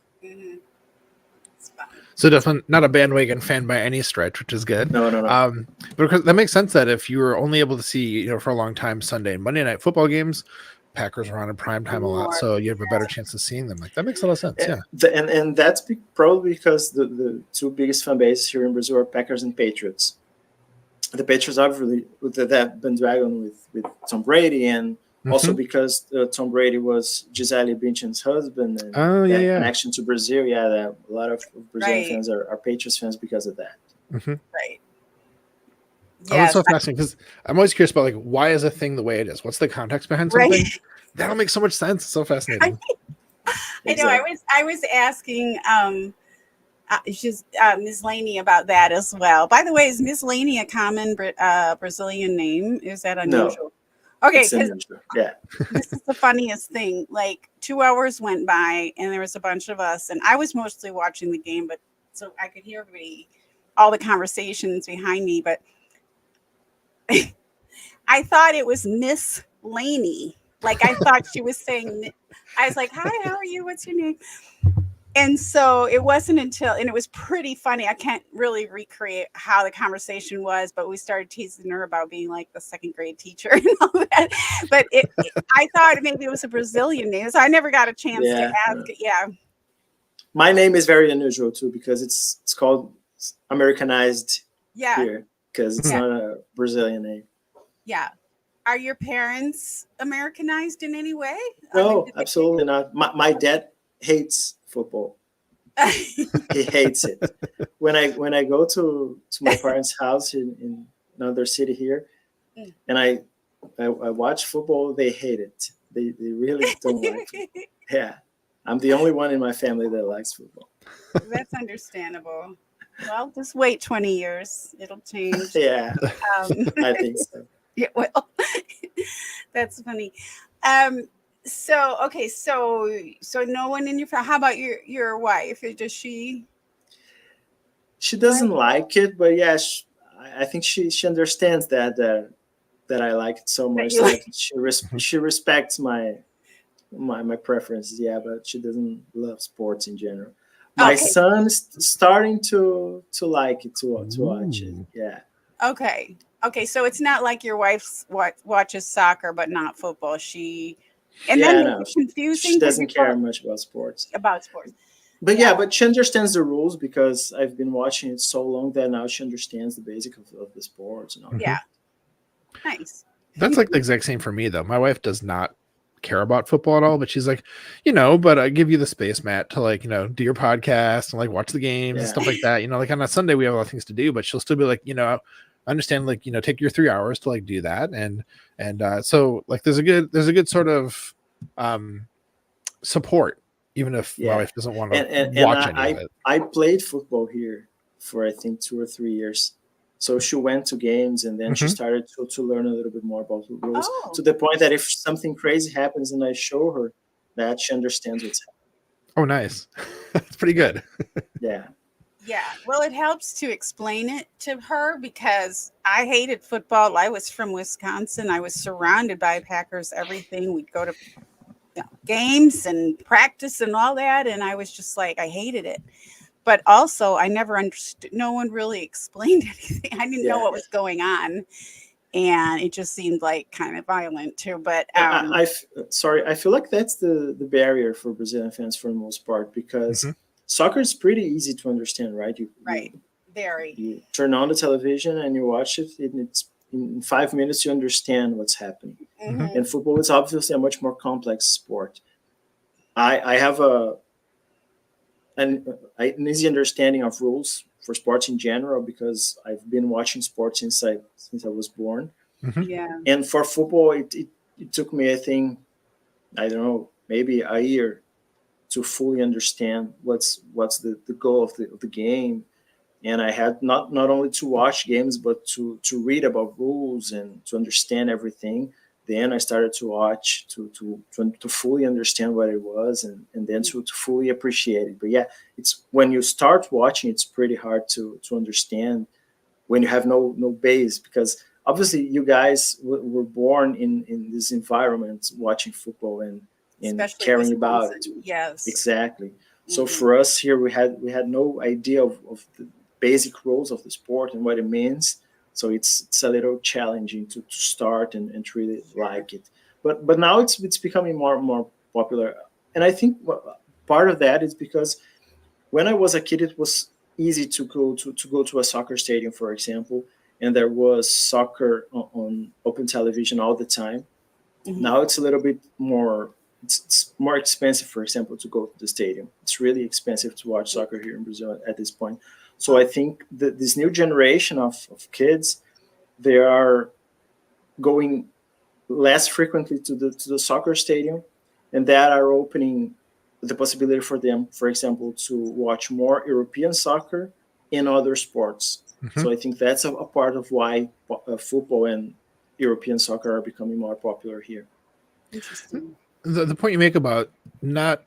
S2: So definitely not a bandwagon fan by any stretch, which is good.
S3: No.
S2: But because that makes sense that if you were only able to see, for a long time, Sunday and Monday night football games, Packers were on in prime time a lot, so you have a better chance of seeing them. Like, that makes a lot of sense.
S3: And that's probably because the 2 biggest fan bases here in Brazil are Packers and Patriots. The Patriots obviously with that bandwagon with Tom Brady, and also because Tom Brady was Gisele Bündchen's husband, and connection to Brazil. Yeah, a lot of Brazilian fans are Patriots fans because of that.
S1: Right.
S2: Oh, that's so fascinating, because I'm always curious about, like, why is a thing the way it is? What's the context behind something? That'll make so much sense. It's so fascinating.
S1: I know. I was asking Ms. Laney about that as well. By the way, is Ms. Laney a common Brazilian name? Is that unusual? No, okay, this is the funniest thing. Like, 2 hours went by, and there was a bunch of us, and I was mostly watching the game, but so I could hear all the conversations behind me. But I thought it was Miss Laney. Like, I thought she was saying. I was like, "Hi, how are you? What's your name?" And so it wasn't until, and it was pretty funny. I can't really recreate how the conversation was, but we started teasing her about being like the 2nd grade teacher and all that. But I thought maybe it was a Brazilian name, so I never got a chance to ask it. Yeah.
S3: My name is very unusual too, because it's called Americanized here, because it's not a Brazilian name.
S1: Yeah. Are your parents Americanized in any way?
S3: No, absolutely not. My dad hates football. He hates it. When I go to my parents' house in another city here, and I watch football, they hate it. They really don't like it. Yeah, I'm the only one in my family that likes football.
S1: That's understandable. Well, just wait 20 years. It'll change.
S3: Yeah, I
S1: Um,
S3: think so.
S1: yeah, well, that's funny. Um, so okay, so no one in your family. How about your wife? Does she
S3: She
S1: like
S3: doesn't like it, but yeah, I think she understands that I like it so
S1: that
S3: much
S1: you like?
S3: that she respects my preferences. Yeah, but she doesn't love sports in general. My
S1: Okay,
S3: son's starting to like it to watch it.
S2: Ooh.
S3: Yeah,
S1: okay, okay. So it's not like your wife watches soccer but not football. She, and then
S3: yeah,
S1: is
S3: no,
S1: it
S3: she
S1: confusing because
S3: doesn't
S1: you're
S3: care
S1: both
S3: much about sports.
S1: about sports?
S3: But
S1: Yeah,
S3: yeah, but she understands the rules because I've been watching it so long that now she understands the basic of the sports and all
S2: Mhm.
S1: yeah,
S3: that.
S1: nice.
S2: That's like the exact same for me though. My wife does not care about football at all, but she's like, but I give you the space, Matt, to like, do your podcast and like watch the games and
S3: Yeah,
S2: stuff like that. Like on a Sunday we have a lot of things to do, but she'll still be like, I understand, like, take your 3 hours to like do that. And so like there's a good sort of support, even if my
S3: yeah.
S2: wife doesn't want to
S3: And
S2: watch any of it.
S3: I played football here for I think 2 or 3 years. So she went to games and then she
S2: Mhm.
S3: started to learn a little bit more about the rules to
S1: Oh,
S3: the point that if something crazy happens and I show her that she understands what's
S2: Oh, nice. That's pretty good.
S3: happening.
S1: yeah. Well, it helps to explain it to her because I hated football. I was from Wisconsin. I was surrounded by Packers, everything. We'd go to games and practice and all that. And I was just like, I hated it. But also, I never understood, no one really explained anything. I didn't know
S3: Yeah.
S1: what was going on. And it just seemed like kind of violent too. But
S3: Sorry, I feel like that's the barrier for Brazilian fans for the most part because
S2: Mhm.
S3: soccer is pretty easy to understand, right?
S1: right, very.
S3: You turn on the television and you watch it, and it's in 5 minutes you understand what's happening.
S2: Mhm.
S1: Hmm.
S3: And football is obviously a much more complex sport. I have an easy understanding of rules for sports in general because I've been watching sports since I was born.
S2: Mhm.
S1: Yeah.
S3: And for football, it took me, I think, I don't know, maybe a year to fully understand what's the goal of the game. And I had not only to watch games but to read about rules and to understand everything. Then I started to watch to fully understand what it was and then to fully appreciate it. But yeah, it's when you start watching, it's pretty hard to understand when you have no base because obviously you guys were born in this environment watching football and
S1: Especially
S3: caring about it.
S1: Wisconsin. Yes.
S3: Exactly. So
S1: Hmm.
S3: for us here, we had no idea of the basic rules of the sport and what it means. So it's a little challenging to start and really
S1: Sure.
S3: like it. But now it's becoming more and more popular, and I think part of that is because when I was a kid, it was easy to go to a soccer stadium, for example, and there was soccer on open television all the time.
S1: Hmm.
S3: Now it's a little bit more. It's more expensive, for example, to go to the stadium. It's really expensive to watch soccer here in Brazil at this point. So I think that this new generation of kids, they are going less frequently to the soccer stadium, and that are opening the possibility for them, for example, to watch more European soccer and other sports.
S2: Mhm.
S3: So I think that's a part of why football and European soccer are becoming more popular here.
S1: Interesting.
S2: The point you make about not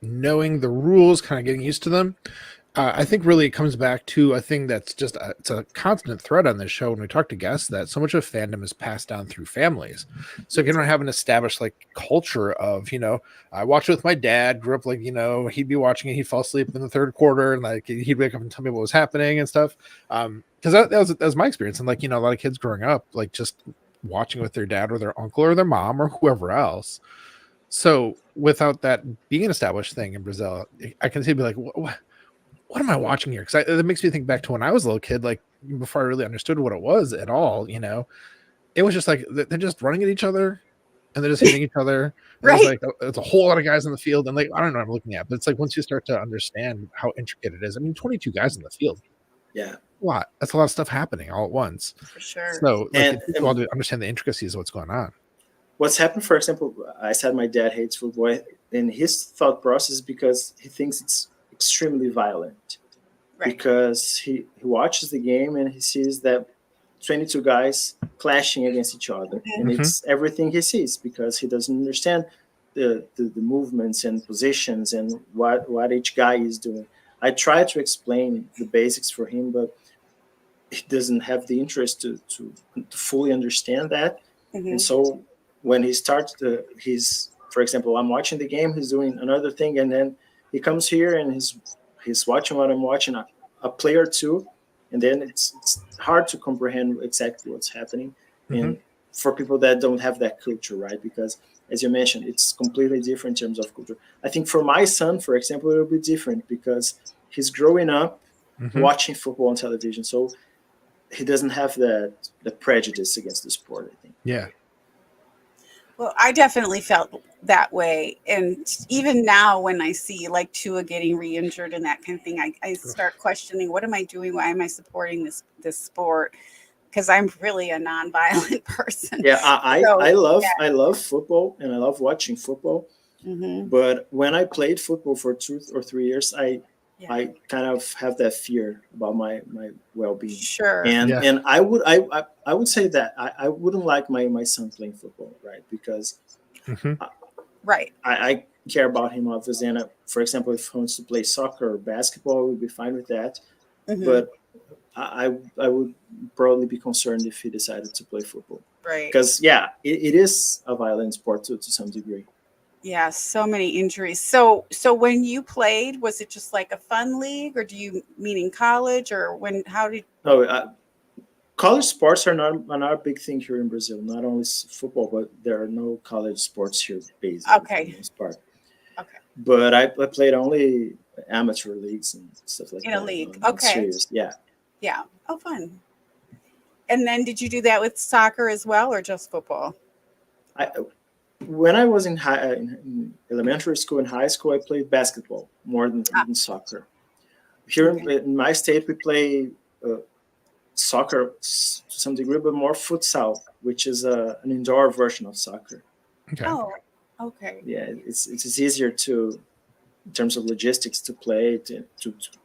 S2: knowing the rules, kind of getting used to them, I think really it comes back to a thing that's just it's a constant thread on this show when we talk to guests that so much of fandom is passed down through families. So you don't have an established like culture of I watched it with my dad. Grew up like he'd be watching it, he'd fall asleep in the third quarter, and like he'd wake up and tell me what was happening and stuff. Because that was my experience, and like a lot of kids growing up like just watching with their dad or their uncle or their mom or whoever else. So without that being an established thing in Brazil, I can see be like, what am I watching here? Because it makes me think back to when I was a little kid, like before I really understood what it was at all. It was just like they're just running at each other and they're just hitting each other. And there's
S1: Right.
S2: like there's a whole lot of guys on the field, and like I don't know what I'm looking at, but it's like once you start to understand how intricate it is. I mean, 22 guys on the field,
S3: Yeah,
S2: a lot. That's a lot of stuff happening all at once.
S1: For sure.
S2: So like
S3: and,
S2: it takes a while
S3: and
S2: to understand the intricacies of what's going on.
S3: what's happened, for example, I said my dad hates football, and his thought process is because he thinks it's extremely violent.
S1: Right.
S3: Because he watches the game and he sees that 22 guys clashing against each other, and it's everything he sees because he doesn't understand the movements and positions and what each guy is doing. I try to explain the basics for him, but he doesn't have the interest to fully understand that. And so when he starts for example, I'm watching the game, he's doing another thing, and then he comes here and he's watching what I'm watching, a play or two, and then it's hard to comprehend exactly what's happening. And for people that don't have that culture, right? Because as you mentioned, it's completely different in terms of culture. I think for my son, for example, it'll be different because he's growing up watching football on television, so he doesn't have the prejudice against the sport, I think.
S2: Yeah.
S1: Well, I definitely felt that way. And even now when I see like Tua getting re-injured and that kind of thing, I start questioning, what am I doing? Why am I supporting this sport? Because I'm really a non-violent person.
S3: Yeah, I love football and I love watching football. But when I played football for 2 or 3 years, I kind of have that fear about my well-being.
S1: Sure.
S3: And I would say that I wouldn't like my son playing football, right? Because
S1: right.
S3: I care about him obviously. And for example, if he wants to play soccer or basketball, I would be fine with that. But I would probably be concerned if he decided to play football.
S1: Right.
S3: Because it is a violent sport to some degree.
S1: Yeah, so many injuries. So when you played, was it just like a fun league, or do you mean in college, or how did?
S3: No, college sports are not a big thing here in Brazil. Not only football, but there are no college sports here, basically.
S1: Okay.
S3: For the most part.
S1: Okay.
S3: But I played only amateur leagues and stuff like that.
S1: In a league, okay.
S3: Serious. Yeah.
S1: Yeah. Oh, fun. And then did you do that with soccer as well, or just football?
S3: When I was in elementary school and high school, I played basketball more than soccer. Here in my state, we play soccer to some degree, but more futsal, which is an indoor version of soccer.
S2: Okay.
S1: Oh, okay.
S3: Yeah, it's easier in terms of logistics to play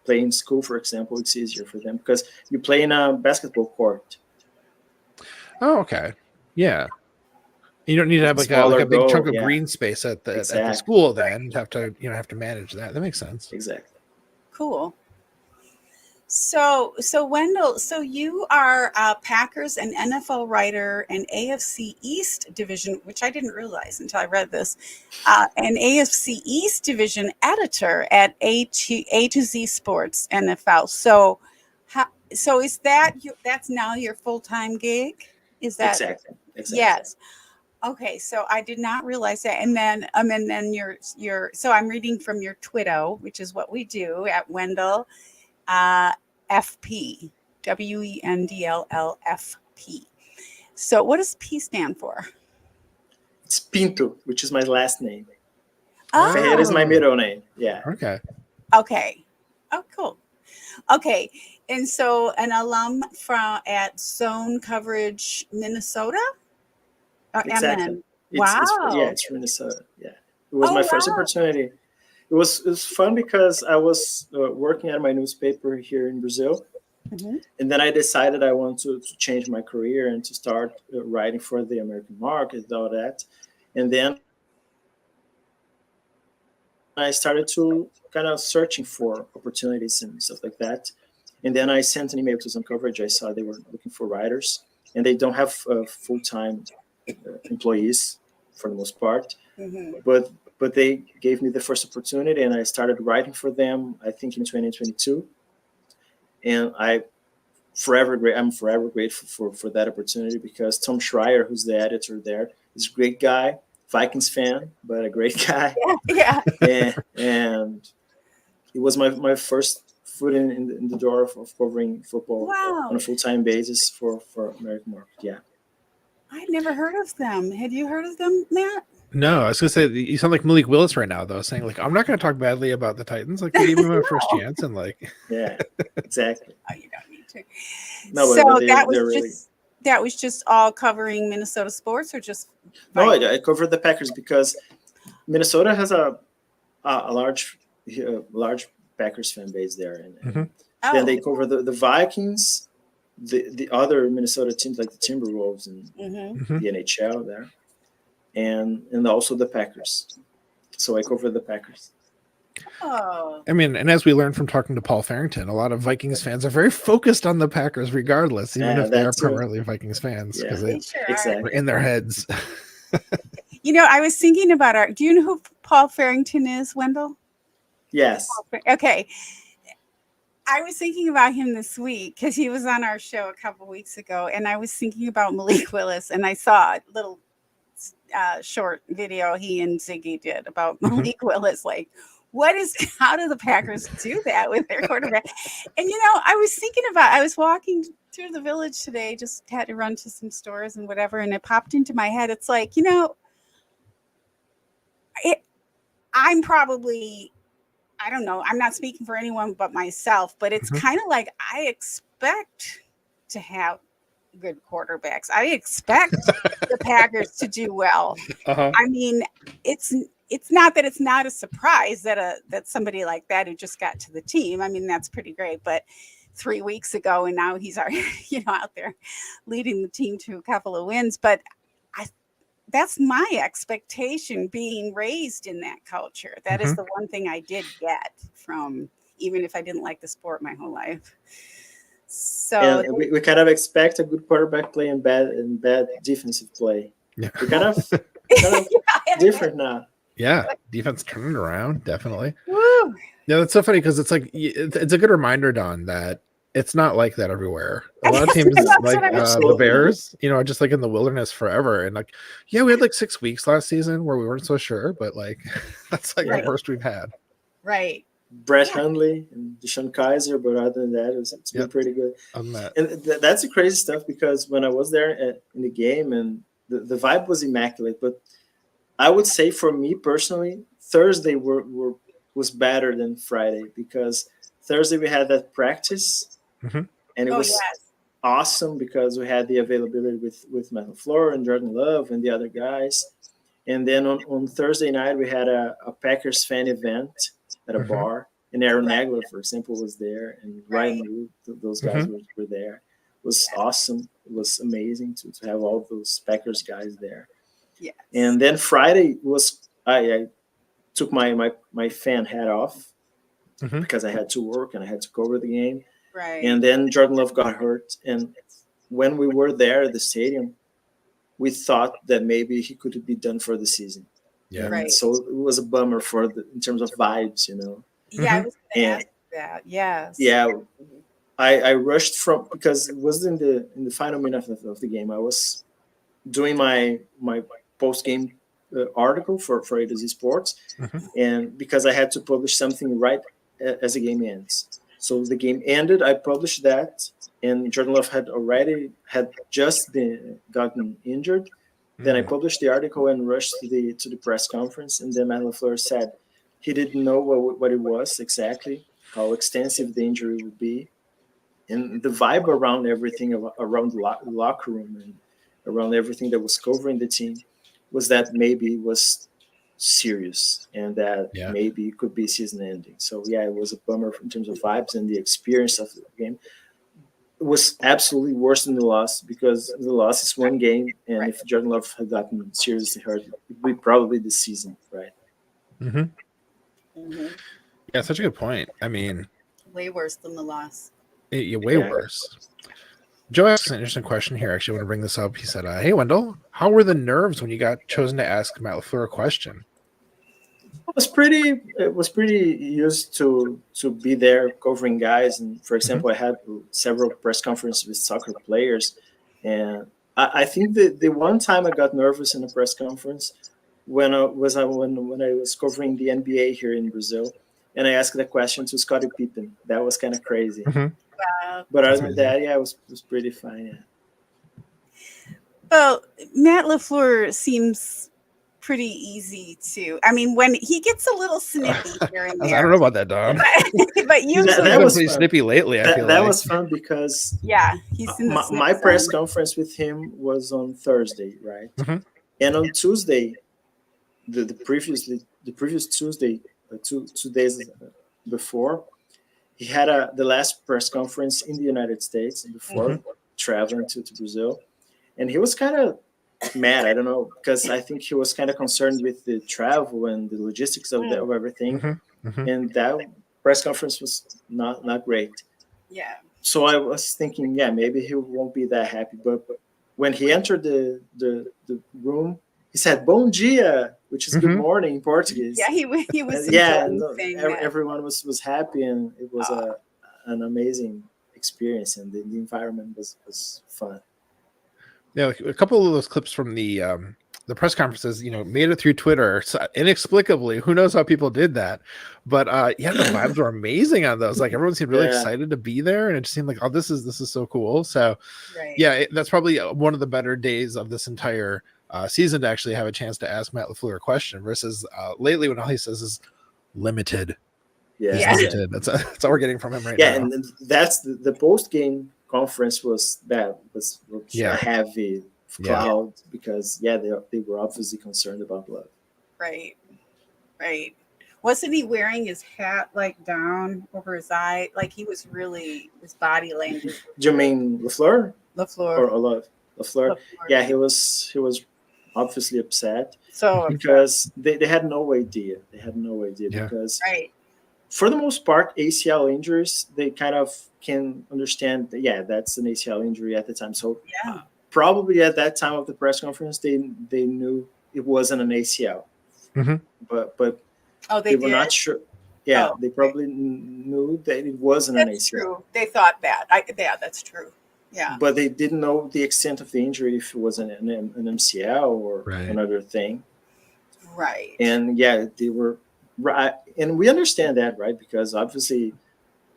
S3: in school, for example. It's easier for them because you play in a basketball court.
S2: Oh, okay. Yeah. You don't need to have like a big chunk of green space at the school then have to manage that. That makes sense.
S3: Exactly.
S1: Cool. So Wendell, so you are a Packers and NFL writer and AFC East division, which I didn't realize until I read this, an AFC East division editor at A to Z Sports NFL. So is that's now your full-time gig? Is that
S3: exactly?
S1: Yes. Okay, so I did not realize that, and then your so I'm reading from your Twitter, which is what we do at Wendell, FP, Wendll FP. So what does P stand for?
S3: It's Pinto, which is my last name.
S1: Oh.
S3: Ferreira is my middle name. Yeah.
S2: Okay.
S1: Okay. Oh, cool. Okay, and so an alum at Zone Coverage, Minnesota.
S3: Exactly.
S1: Wow.
S3: It's Minnesota. Yeah. It was my first opportunity. It was fun because I was working at my newspaper here in Brazil. And then I decided I wanted to change my career and to start writing for the American market and all that. And then I started to kind of searching for opportunities and stuff like that. And then I sent an email to some coverage. I saw they were looking for writers, and they don't have full-time employees for the most part, but they gave me the first opportunity, and I started writing for them, I think in 2022, and I'm forever grateful for that opportunity because Tom Schreier, who's the editor there, is a great guy, Vikings fan, but a great guy.
S1: Yeah.
S3: And it was my first foot in the door of covering football on a full-time basis for American market. Yeah.
S1: I'd never heard of them. Had you heard of them, Matt?
S2: No, I was gonna say you sound like Malik Willis right now, though, saying like I'm not gonna talk badly about the Titans. Like they gave me my first chance, and like
S3: yeah, exactly.
S1: Oh, you don't need to.
S3: No,
S1: so
S3: but
S1: that was just all covering Minnesota sports, or just
S3: No,
S1: Vikings?
S3: I covered the Packers because Minnesota has a large Packers fan base there, and
S2: Mhm.
S3: then they
S1: Oh,
S3: cover the Vikings, the other Minnesota teams like the Timberwolves and
S1: hmm.
S2: Mhm.
S3: the NHL there, and also the Packers. So I cover the Packers.
S1: Oh,
S2: I mean, and as we learned from talking to Paul Farrington, a lot of Vikings fans are very focused on the Packers regardless, even if they are
S3: That's
S2: primarily Vikings fans, because
S3: Yeah,
S2: they
S1: they sure are.
S2: were
S3: exactly.
S2: in their heads.
S1: You know, I was thinking about do you know who Paul Farrington is, Wendell?
S3: Yes.
S1: Okay. I was thinking about him this week because he was on our show a couple weeks ago, and I was thinking about Malik Willis, and I saw a little short video he and Ziggy did about
S2: Mhm.
S1: Malik Willis. Like, how do the Packers do that with their quarterback? And, you know, I was walking through the village today, just had to run to some stores and whatever, and it popped into my head. It's like, you know, I'm probably, I don't know, I'm not speaking for anyone but myself, but it's
S2: Mhm.
S1: kind of like I expect to have good quarterbacks. I expect the Packers to do well.
S2: Uh-huh.
S1: I mean, it's not that it's not a surprise that somebody like that who just got to the team. I mean, that's pretty great, but 3 weeks ago and now he's already, you know, out there leading the team to a couple of wins, but I that's my expectation being raised in that culture. That is
S2: Mhm.
S1: the one thing I did get from, even if I didn't like the sport my whole life. So
S3: And we kind of expect a good quarterback play and bad defensive play.
S2: Yeah.
S3: We're kind of different now.
S2: Yeah, defense turning it around, definitely.
S1: Woo.
S2: Yeah, that's so funny because it's like it's a good reminder, Don, that it's not like that everywhere. A lot of teams,
S1: That's
S2: like
S1: what I was
S2: the
S3: Absolutely.
S2: Bears, you know, are just like in the wilderness forever. And like, yeah, we had like 6 weeks last season where we weren't so sure, but like that's like
S3: Yeah.
S2: the worst we've had.
S1: Right.
S3: Brett
S1: Yeah.
S3: Hundley and Deshaun Kaiser, but other than that, it's been
S2: Yep.
S3: pretty good.
S2: On that.
S3: And that's the crazy stuff because when I was there in the game and the vibe was immaculate, but I would say for me personally, Thursday was better than Friday because Thursday we had that practice
S2: Mhm.
S3: and it
S1: Oh
S3: was
S1: yes.
S3: awesome because we had the availability with Matt LaFleur and Jordan Love and the other guys. And then on Thursday night we had a Packers fan event at a
S2: Mhm.
S3: bar. And Aaron
S1: Right.
S3: Nagler, for example, was there, and
S1: Right.
S3: Ryan Wood, those guys were there. It was awesome. It was amazing to have all those Packers guys there.
S1: Yes.
S3: And then Friday was I took my fan hat off
S2: Mhm.
S3: because I had to work and I had to cover the game.
S1: Right.
S3: And then Jordan Love got hurt. And when we were there at the stadium, we thought that maybe he could be done for the season.
S2: Yeah.
S3: And
S1: Right.
S3: so it was a bummer in terms of vibes, you know.
S1: Yeah, I was going to
S3: And
S1: ask that. Yes.
S3: yeah, I rushed from because it was in the final minute of the game. I was doing my post game article for A to Z Sports,
S2: Mhm.
S3: and because I had to publish something right as the game ends. So the game ended. I published that, and Jordan Love had just gotten injured. Then I published the article and rushed to the press conference, and then Matt LaFleur said he didn't know what it was exactly, how extensive the injury would be, and the vibe around everything around the locker room and around everything that was covering the team was that maybe it was serious and that
S2: Yeah.
S3: maybe it could be season ending. So yeah, it was a bummer in terms of vibes and the experience of the game. It was absolutely worse than the loss because the loss is one game, and
S1: Right.
S3: if Jordan Love had gotten seriously hurt, it would be probably the season, right?
S2: Mhm.
S1: Mhm.
S2: Yeah, such a good point. I mean,
S1: Way worse than the loss.
S2: way
S3: Yeah.
S2: worse. Joe asks an interesting question here. Actually, I want to bring this up. He said, "Hey, Wendell, how were the nerves when you got chosen to ask Matt LaFleur a question?"
S3: It was pretty used to be there covering guys, and for example, I had several press conferences with soccer players, and I think the one time I got nervous in a press conference when I was covering the NBA here in Brazil, and I asked the question to Scottie Pippen. That was kind of crazy,
S2: Mhm.
S3: but
S2: That's
S3: other than
S2: amazing.
S3: that, yeah, it was pretty fine. Yeah.
S1: Well, Matt LaFleur seems pretty easy to. I mean, when he gets a little snippy here and
S2: I
S1: there,
S2: don't know about that, Don.
S1: but usually,
S3: that
S2: He's been
S3: was
S2: pretty
S3: fun.
S2: snippy lately. I feel
S3: That
S2: like.
S3: was fun because
S1: yeah, he's in the
S3: my
S1: snip
S3: press
S1: zone.
S3: conference with him was on Thursday, right?
S2: Mhm.
S3: And on Tuesday, the previous Tuesday, 2 days before, he had the last press conference in the United States before traveling to Brazil, and he was kind of mad. I don't know, because I think he was kind of concerned with the travel and the logistics of everything,
S2: Mhm. Mhm.
S3: and that press conference was not great.
S1: Yeah.
S3: So I was thinking, yeah, maybe he won't be that happy. But when he entered the room, he said "Bom dia," which is good
S2: Mhm.
S3: morning in Portuguese.
S1: Yeah, he was
S3: And yeah,
S1: enjoying
S3: no,
S1: saying that.
S3: everyone was happy, and it was an amazing experience, and the environment was fun.
S2: Yeah, like a couple of those clips from the press conferences, made it through Twitter inexplicably. Who knows how people did that? But yeah, the vibes were amazing on those. Like everyone seemed really
S3: Yeah.
S2: excited to be there, and it just seemed like, oh, this is so cool. So
S1: Right.
S2: yeah, that's probably one of the better days of this entire season to actually have a chance to ask Matt LaFleur a question versus lately when all he says is limited.
S3: Yeah,
S2: He's
S1: Yeah.
S2: limited. That's all we're getting from him right
S3: yeah,
S2: now.
S3: and that's the post game conference was
S2: Yeah.
S3: a heavy
S2: Yeah.
S3: cloud because they were obviously concerned about love.
S1: Right. Right. Wasn't he wearing his hat like down over his eye? Like he was really, his body language.
S3: Do you mean LaFleur
S1: LaFleur.
S3: or Love? LaFleur?
S1: LaFleur.
S3: Yeah, he was obviously upset
S1: So
S3: because they had no idea. They had no idea
S2: Yeah.
S3: because
S1: right.
S3: for the most part, ACL injuries, they kind of can understand that, yeah, that's an ACL injury at the time. So
S1: Yeah.
S3: probably at that time of the press conference, they knew it wasn't an ACL,
S2: Mhm.
S3: but
S1: Oh,
S3: they
S1: they
S3: were
S1: did.
S3: not sure. Yeah,
S1: Oh,
S3: they probably knew that it wasn't an
S1: That's
S3: ACL,
S1: true. They thought that. Yeah, that's true. Yeah.
S3: but they didn't know the extent of the injury, if it was an MCL or
S2: Right.
S3: another thing.
S1: Right.
S3: And yeah, they were right, and we understand that, right? Because obviously,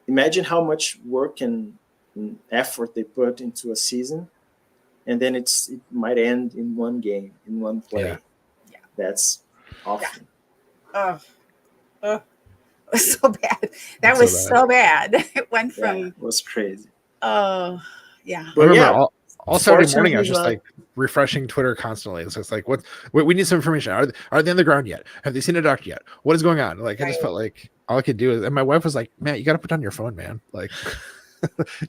S3: imagine how much work and effort they put into a season, and then it might end in one game, in one play.
S2: Yeah.
S1: Yeah.
S3: That's awful.
S1: Oh, it was so bad. That
S2: It's
S1: was
S2: so
S1: so bad. It went
S3: Yeah,
S1: from,
S3: it was crazy.
S1: oh, yeah.
S2: I
S3: But
S2: remember
S3: yeah,
S2: all Saturday morning, I
S3: fortunately
S2: was just
S3: not.
S2: like refreshing Twitter constantly. So it's like, we need some information. Are they on the ground yet? Have they seen a doctor yet? What is going on? Like, I just
S1: Right.
S2: felt like all I could do is, and my wife was like, "Man, you got to put down your phone, man. Like,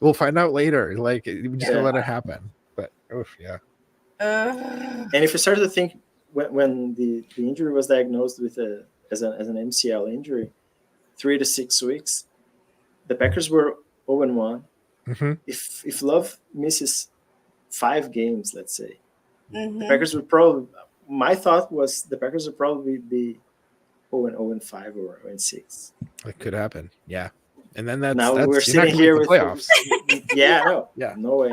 S2: we'll find out later. Like, we just gotta
S3: Yeah.
S2: let it happen." But yeah,
S3: And if you start to think when the injury was diagnosed with as an MCL injury, 3 to 6 weeks, the Packers were 0-1.
S2: Mhm.
S3: If Love misses 5 games, let's say, the
S1: Mhm.
S3: Packers would probably. My thought was the Packers would probably be 0-5 or 0-6.
S2: it could happen. Yeah, and then that's
S3: Now we're
S2: you're not
S3: sitting
S2: gonna
S3: here
S2: make the
S3: with
S2: playoffs.
S3: yeah, no,
S2: Yeah.
S3: no way.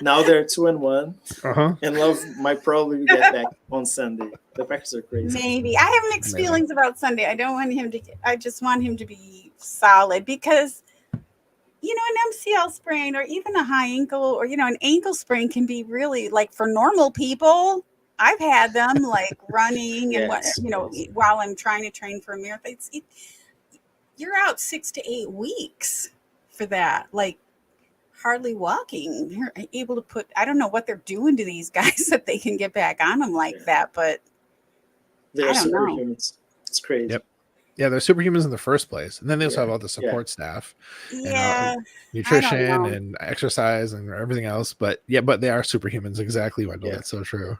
S3: Now they're 2-1,
S2: Uh-huh.
S3: and Love might probably get back on Sunday. The Packers are crazy.
S1: Maybe. I have mixed
S2: Amazing.
S1: feelings about Sunday. I don't want him to, I just want him to be solid because, an MCL sprain or even a high ankle or, an ankle sprain can be really like for normal people. I've had them like running and
S3: Yes, yes.
S1: while I'm trying to train for a marathon. You're out 6 to 8 weeks for that. Like hardly walking. You're able to put, I don't know what they're doing to these guys that they can get back on them like that, but
S3: They're
S1: I don't know.
S3: superhumans. It's crazy.
S2: Yep. Yeah, they're superhumans in the first place, and then they also
S3: Yeah.
S2: have all the support staff,
S1: Yeah.
S2: nutrition
S1: know.
S2: and exercise and everything else. But they are superhumans. Exactly, Wendell.
S3: Yeah.
S2: That's so true.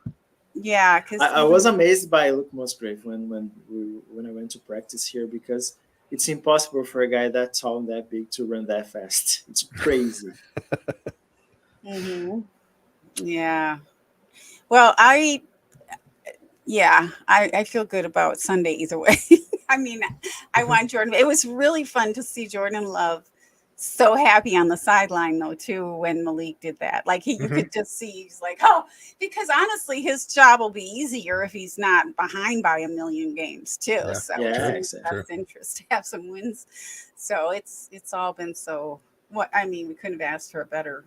S1: Yeah, because
S3: I was amazed by Luke Musgrave when I went to practice here because it's impossible for a guy that tall and that big to run that fast. It's crazy.
S1: Yeah. Well, I feel good about Sunday either way. I mean, I want Jordan. It was really fun to see Jordan Love so happy on the sideline though too when Malik did that. Like you could just see he's like, oh, because honestly, his job will be easier if he's not behind by a million games too.
S2: Yeah.
S1: So
S3: Yeah,
S1: it's in his best interest to have some wins. So it's all been so. We couldn't have asked for a better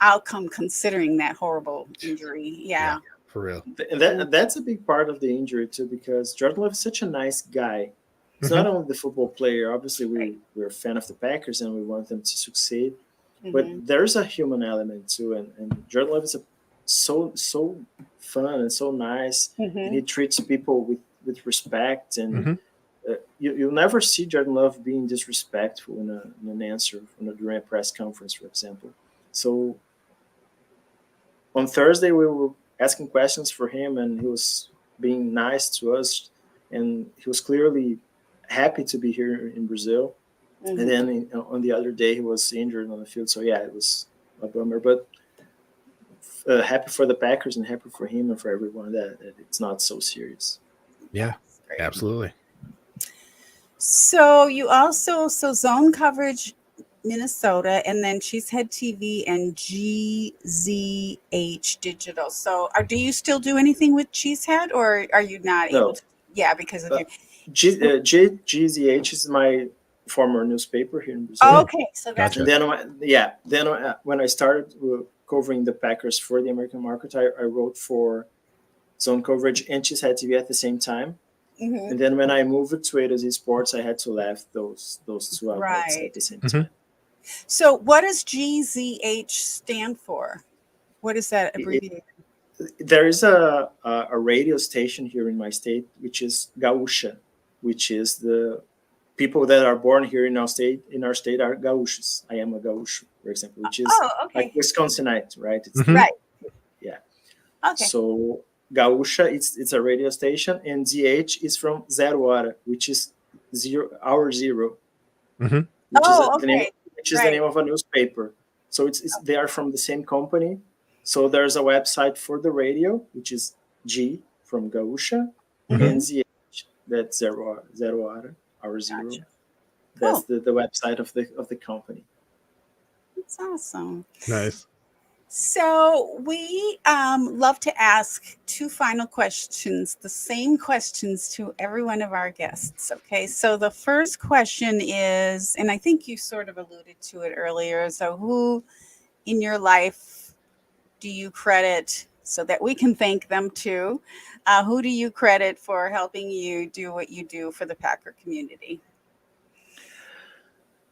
S1: outcome considering that horrible injury. Yeah.
S2: For real.
S3: And that's a big part of the injury too, because Jordan Love is such a nice guy. He's not only the football player. Obviously, we're a fan of the Packers and we want them to succeed. But there's a human element too, and Jordan Love is so fun and so nice, and he treats people with respect. And you'll never see Jordan Love being disrespectful in an answer during a press conference, for example. So on Thursday we were asking questions for him, and he was being nice to us, and he was clearly happy to be here in Brazil. And then on the other day he was injured on the field, so yeah, it was a bummer. But happy for the Packers and happy for him and for everyone that it's not so serious.
S2: Yeah, absolutely.
S1: So you also zone coverage Minnesota, and then Cheesehead TV and GZH Digital. So do you still do anything with Cheesehead, or are you not able to? Yeah, because of
S3: GZH is my former newspaper here in Brazil.
S1: Oh, okay, so that's
S2: Gotcha.
S3: And then when I started covering the Packers for the American market, I wrote for Zone Coverage and Cheesehead TV at the same time. And then when I moved to A to Z Sports, I had to leave those two outlets at the same time.
S1: So what does GZH stand for? What is that abbreviated?
S3: There is a radio station here in my state, which is Gaúcha, which is the people that are born here in our state are Gaúchos. I am a Gaúcho, for example, which is like Wisconsinite, right? It's
S1: right.
S3: Yeah.
S1: Okay.
S3: So Gaúcha, it's a radio station, and ZH is from Zero Hora, which is hour zero.
S1: Okay.
S3: Which is the name of a newspaper. So they are from the same company. So there's a website for the radio, which is G from Gaúcha, and ZH, that's Zero Hora, hour zero.
S1: Gotcha.
S3: That's the website of the company.
S1: That's awesome.
S2: Nice.
S1: So we love to ask two final questions, the same questions to every one of our guests. Okay, so the first question is, and I think you sort of alluded to it earlier, so who in your life do you credit, so that we can thank them too, who do you credit for helping you do what you do for the Packer community?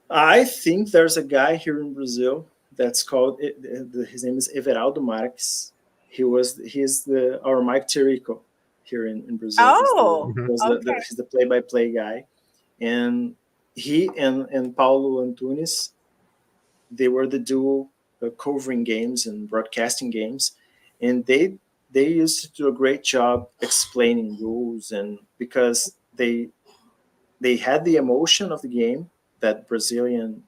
S3: I think there's a guy here in Brazil that's called, his name is Everaldo Marques. He's our Mike Tirico here in Brazil. He's the play-by-play guy, and he and Paulo Antunes, they were the duo covering games and broadcasting games, and they used to do a great job explaining rules, and because they had the emotion of the game that Brazilian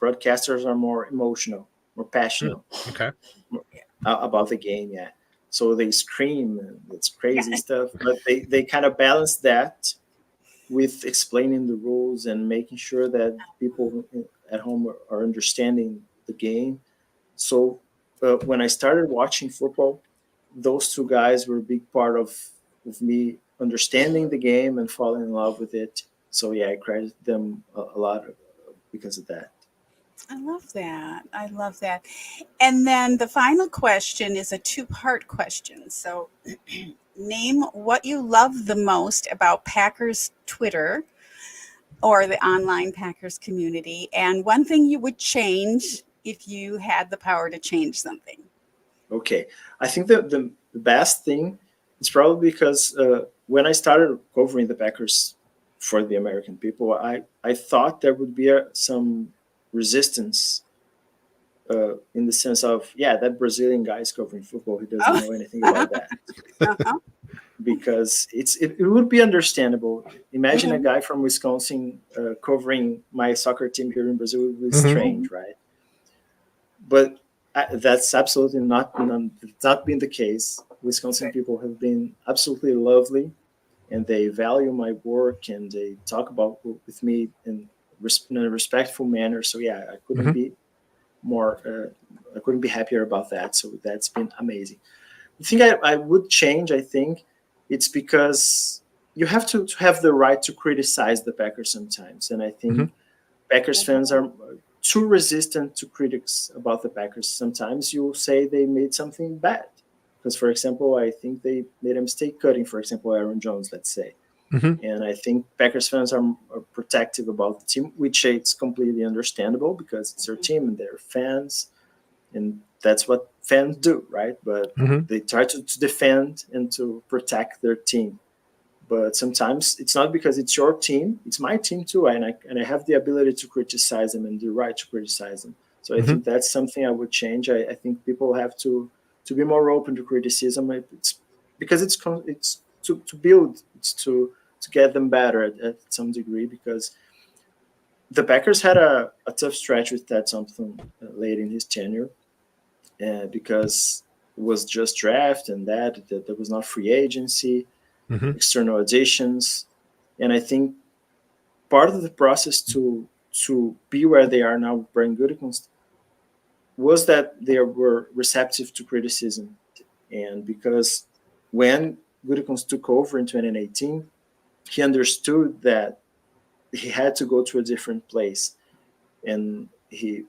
S3: broadcasters are more emotional, more passionate about the game. Yeah, so they scream and it's crazy stuff, but they kind of balance that with explaining the rules and making sure that people at home are understanding the game. So when I started watching football, those two guys were a big part of me understanding the game and falling in love with it. So yeah, I credit them a lot because of that.
S1: I love that. And then the final question is a two-part question. So name what you love the most about Packers Twitter or the online Packers community, and one thing you would change if you had the power to change something.
S3: Okay. I think the best thing is probably because when I started covering the Packers for the American people, I thought there would be some resistance in the sense of, that Brazilian guy is covering football. He doesn't know anything about that. Because it would be understandable. Imagine a guy from Wisconsin covering my soccer team here in Brazil. It would be strange, right? But that's absolutely not been the case. Wisconsin people have been absolutely lovely, and they value my work, and they talk about with me in a respectful manner. So yeah, I couldn't be more. I couldn't be happier about that. So that's been amazing. The thing I would change, I think, it's because you have to have the right to criticize the Packers sometimes, and I think Packers fans too resistant to critics about the Packers. Sometimes you'll say they made something bad. Because, for example, I think they made a mistake cutting, for example, Aaron Jones, let's say.
S2: Mm-hmm.
S3: And I think Packers fans are protective about the team, which it's completely understandable because it's their team and they're fans. And that's what fans do, right? But they try to defend and to protect their team. But sometimes it's not because it's your team; it's my team too, and I have the ability to criticize them and the right to criticize them. So I think that's something I would change. I think people have to be more open to criticism. It's because it's to build, it's to get them better at some degree. Because the Packers had a tough stretch with Ted Thompson late in his tenure, because it was just draft and that there was not free agency. External additions, and I think part of the process to be where they are now, Brian Gutekunst, was that they were receptive to criticism, and because when Gutekunst took over in 2018, he understood that he had to go to a different place, and he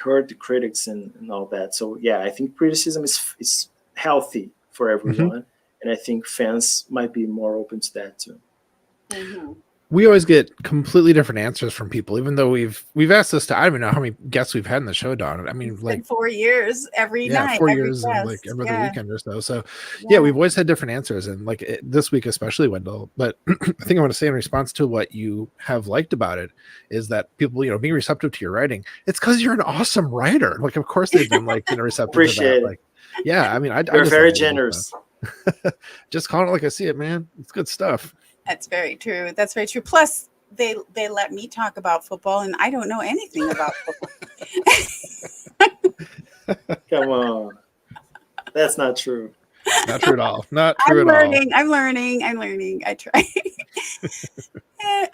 S3: heard the critics and all that. So yeah, I think criticism is healthy for everyone. And I think fans might be more open to that too.
S2: We always get completely different answers from people, even though we've asked this to, I don't even know how many guests we've had in the show, Don. I mean,
S1: It's
S2: like
S1: been 4 years every night.
S2: 4
S1: every
S2: years, and like
S1: guest.
S2: every other weekend or so. So
S1: Yeah.
S2: we've always had different answers, and like this week especially, Wendell. But I think I want to say in response to what you have liked about it is that people, being receptive to your writing. It's because you're an awesome writer. Like, of course they've been like receptive to that. Like, yeah, I mean,
S3: You're very generous.
S2: Just calling it like I see it, man. It's good stuff.
S1: That's very true. That's very true. Plus, they let me talk about football, and I don't know anything about football.
S3: Come on, that's not true.
S2: Not true at all. Not true
S1: I'm
S2: at
S1: learning. I'm learning. I try.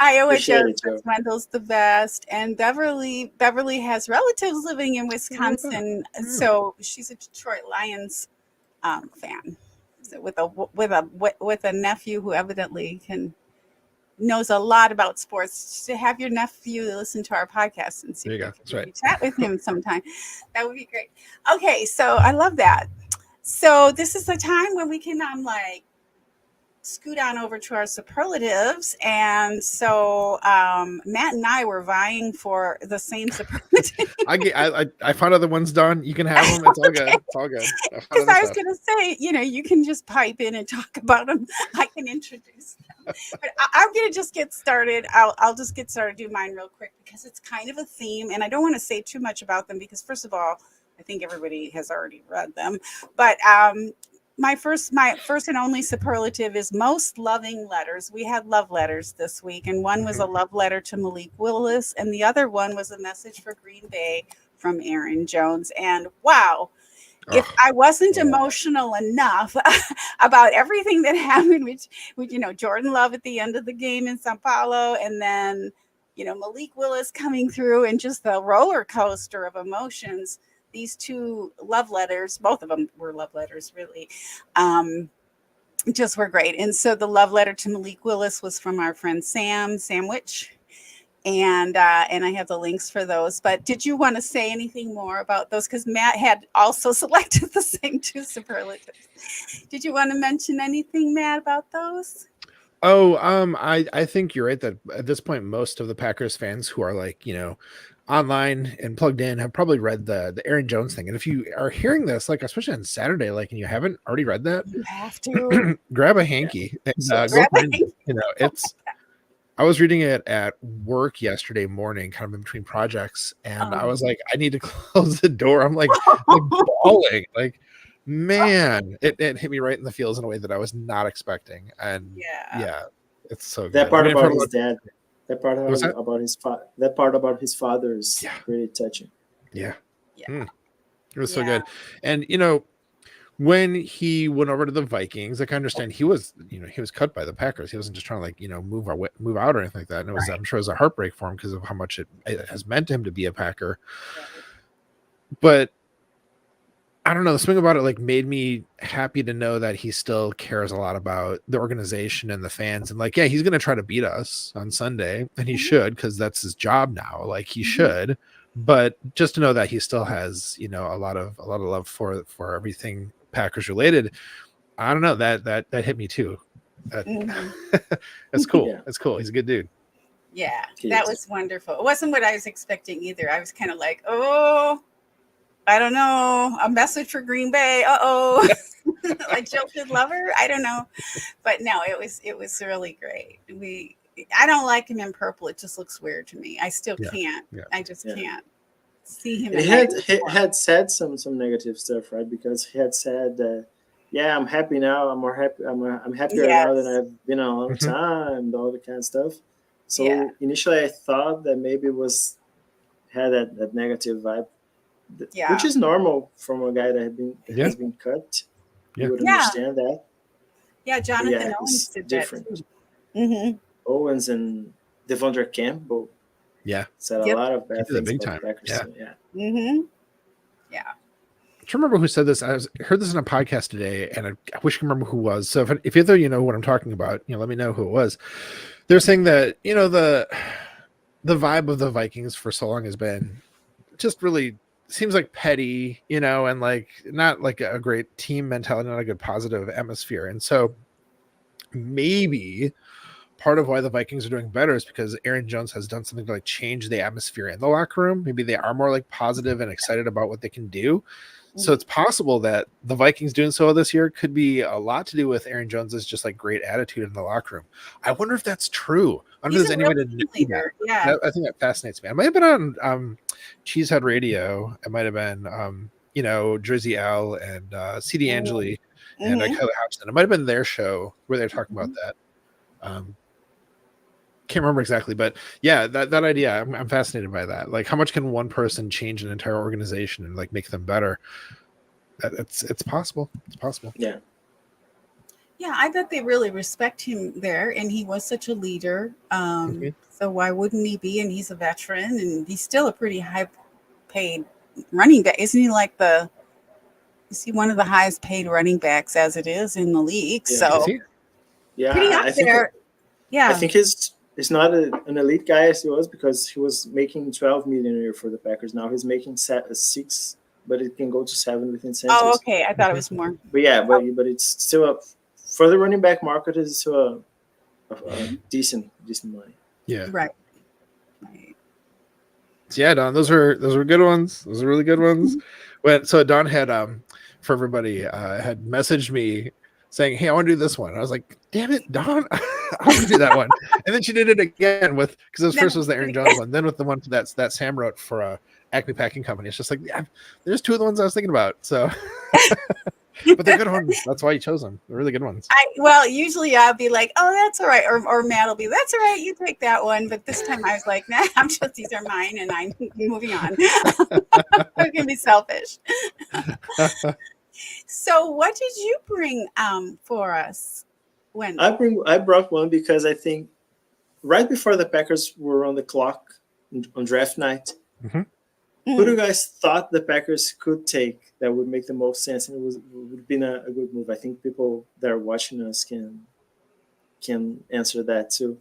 S1: Iowa Jones, Wendell's the best, and Beverly has relatives living in Wisconsin, so she's a Detroit Lions fan. So with a nephew who evidently knows a lot about sports. To have your nephew listen to our podcast and see
S2: there you go. That's right.
S1: Chat with him sometime. That would be great. Okay, so I love that. So this is the time when we can scoot on over to our superlatives. And so Matt and I were vying for the same superlative.
S2: I found other ones, Don. You can have them. It's all good. It's all good.
S1: Because I was going to say, you can just pipe in and talk about them. I can introduce them. But I'm going to just get started. I'll just get started, do mine real quick, because it's kind of a theme. And I don't want to say too much about them because, first of all, I think everybody has already read them. But my first and only superlative is most loving letters. We had love letters this week, and one was a love letter to Malik Willis, and the other one was a message for Green Bay from Aaron Jones. And wow, if I wasn't emotional enough about everything that happened with Jordan Love at the end of the game in Sao Paulo, and then Malik Willis coming through, and just the roller coaster of emotions. These two love letters, both of them were love letters, really, just were great. And so the love letter to Malik Willis was from our friend Sam Sandwich, and I have the links for those. But did you want to say anything more about those? Because Matt had also selected the same two superlatives. Did you want to mention anything, Matt, about those?
S2: Oh, I think you're right that at this point, most of the Packers fans who are online and plugged in have probably read the Aaron Jones thing. And if you are hearing this, especially on Saturday, and you haven't already read that,
S1: you have to
S2: grab a hanky. And, I was reading it at work yesterday morning, kind of in between projects, and I was like, I need to close the door. I'm like bawling. Man, it hit me right in the feels in a way that I was not expecting. And yeah, it's so good.
S3: That part about his dad. That part about his father is really touching.
S2: Yeah. It was so good. And when he went over to the Vikings, I can understand he was cut by the Packers. He wasn't just trying to move out or anything like that. And it was, I'm sure it was a heartbreak for him because of how much it has meant to him to be a Packer. But I don't know, the swing about it like made me happy to know that he still cares a lot about the organization and the fans, and like, yeah, he's gonna try to beat us on Sunday, and he should, because that's his job now. Like he should, but just to know that he still has, you know, a lot of love for everything Packers related. I don't know, that hit me too. That's cool.
S1: Yeah.
S2: That's cool. He's a good dude.
S1: Yeah, that was wonderful. It wasn't what I was expecting either. I was kind of like, oh, I don't know, a message for Green Bay. Like jilted lover. I don't know, but no, it was really great. I don't like him in purple. It just looks weird to me. I still can't. Yeah. I just can't see him.
S3: He had said some negative stuff, right? Because he had said that, yeah, I'm happy now. I'm more happy. I'm happier now than I've been in a long time. And all that kind of stuff. So initially, I thought that maybe it had that negative vibe. Yeah. Which is normal from a guy that has been cut. You would understand that.
S1: Yeah, Jonathan Owens did different. That too.
S3: Owens and Devondre Campbell.
S2: Yeah.
S3: Said a lot of bad things
S2: big
S3: about
S2: time.
S3: Packers.
S2: Yeah.
S1: Yeah.
S2: I don't remember who said this. I heard this in a podcast today, and I wish I could remember who it was. So if either you know what I'm talking about, you know, let me know who it was. They're saying that, you know, the vibe of the Vikings for so long has been just really seems like petty, you know, and like not like a great team mentality, not a good positive atmosphere. And so maybe part of why the Vikings are doing better is because Aaron Jones has done something to like change the atmosphere in the locker room. Maybe they are more like positive and excited about what they can do. So it's possible that the Vikings doing so this year could be a lot to do with Aaron Jones's just like great attitude in the locker room. I wonder if that's true. I don't know if there's any way to know that.
S1: Yeah.
S2: I think that fascinates me. I might have been on Cheesehead Radio. It might have been, you know, Drizzy L and CD Angeli and Kelly Hodgson. It might have been their show where they're talking about that. Can't remember exactly, but yeah, that idea, I'm fascinated by that. Like, how much can one person change an entire organization and like make them better? It's possible. It's possible.
S3: Yeah.
S1: Yeah, I bet they really respect him there, and he was such a leader. So why wouldn't he be? And he's a veteran, and he's still a pretty high-paid running back, isn't he? Like is he one of the highest-paid running backs as it is in the league?
S3: Yeah.
S1: So pretty up there. I think he's not an elite guy as he was, because he was making $12 million a year for the Packers. Now he's making 6, but it can go to 7 with incentives. Oh, okay. I thought it was more.
S3: But yeah, but it's still for the running back market is still a decent money.
S2: Yeah.
S1: Right.
S2: So yeah, Don, those were good ones. Those are really good ones. So Don had for everybody had messaged me saying, "Hey, I want to do this one." I was like, "Damn it, Don, I want to do that one." And then she did it again because first was the Aaron Jones one, then with the one that Sam wrote for Acme Packing Company. It's just like, yeah, there's 2 of the ones I was thinking about. So, but they're good ones. That's why you chose them. They're really good ones.
S1: Usually I'll be like, "Oh, that's all right," or Matt will be, "That's all right, you take that one." But this time I was like, "Nah, these are mine, and I'm moving on." I'm gonna be selfish. So, what did you bring for us, Wendell?
S3: I brought one because I think right before the Packers were on the clock on draft night, who do you guys thought the Packers could take that would make the most sense, and it would have been a good move? I think people that are watching us can answer that too.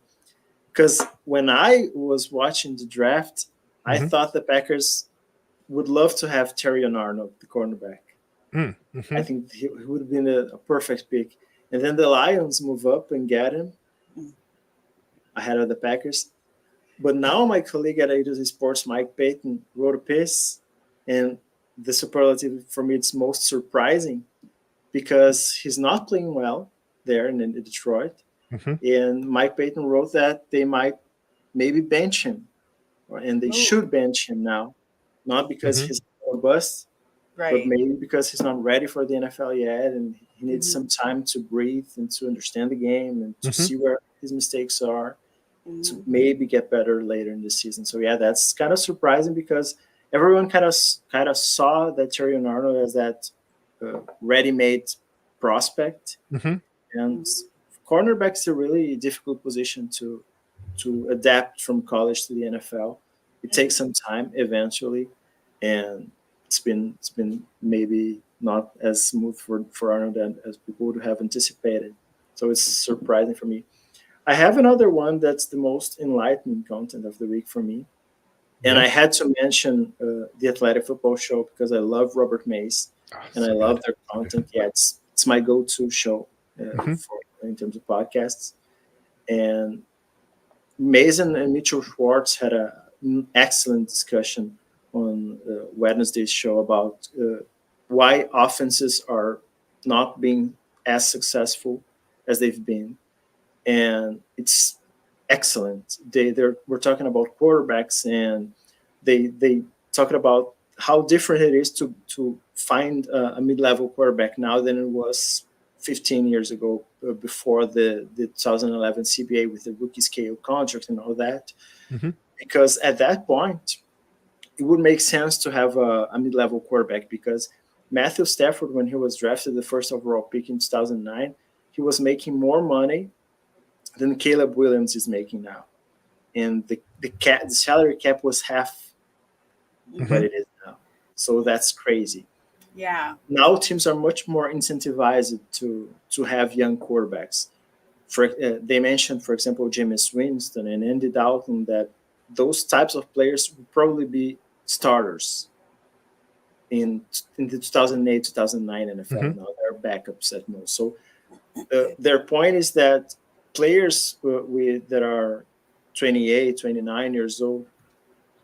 S3: Because when I was watching the draft, I thought the Packers would love to have Terrion Arnold, the cornerback. I think he would have been a perfect pick. And then the Lions move up and get him ahead of the Packers. But now my colleague at A2Z Sports, Mike Payton, wrote a piece, and the superlative for me it's most surprising because he's not playing well there in Detroit. And Mike Payton wrote that they might maybe bench him, and they should bench him now, not because he's a bust, but maybe because he's not ready for the NFL yet, and he needs some time to breathe and to understand the game and to see where his mistakes are, to maybe get better later in the season. So yeah, that's kind of surprising because everyone kind of saw that Terrion Arnold as that ready-made prospect, and cornerback's a really difficult position to adapt from college to the NFL. It takes some time eventually, and it's been maybe not as smooth for Arnold as people would have anticipated. So it's surprising for me. I have another one that's the most enlightening content of the week for me. And I had to mention the Athletic Football Show because I love Robert Mays and I love their content. Yeah, it's my go-to show in terms of podcasts. And Mason and Mitchell Schwartz had an excellent discussion on Wednesday's show about why offenses are not being as successful as they've been. And it's excellent. We're talking about quarterbacks, and they talking about how different it is to find a mid-level quarterback now than it was 15 years ago, before the 2011 CBA with the rookie scale contract and all that. Because at that point, it would make sense to have a mid-level quarterback, because Matthew Stafford, when he was drafted the first overall pick in 2009, he was making more money than Caleb Williams is making now. And the salary cap was half what it is now. So that's crazy.
S1: Yeah.
S3: Now teams are much more incentivized to have young quarterbacks. They mentioned, for example, Jameis Winston and Andy Dalton, that those types of players would probably be starters in the 2008, 2009 NFL. Now they're backups at most. So their point is that players that are 28, 29 years old,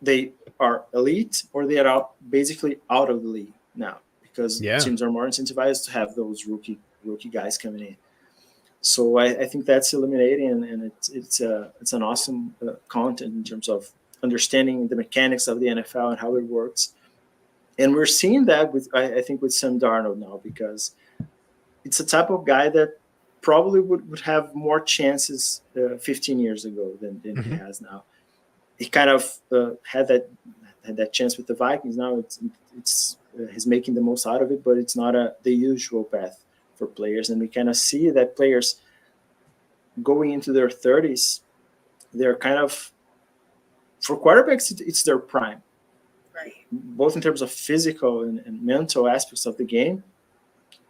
S3: they are elite or they are basically out of the league now, because teams are more incentivized to have those rookie guys coming in. So I think that's illuminating, and it's an awesome content in terms of understanding the mechanics of the NFL and how it works. And we're seeing that I think with Sam Darnold now, because it's a type of guy that probably would have more chances 15 years ago than he has now. He kind of had that chance with the Vikings. Now it's he's making the most out of it, but it's not the usual path for players. And we kind of see that players going into their 30s, they're kind of, for quarterbacks, it's their prime,
S1: right?
S3: Both in terms of physical and mental aspects of the game.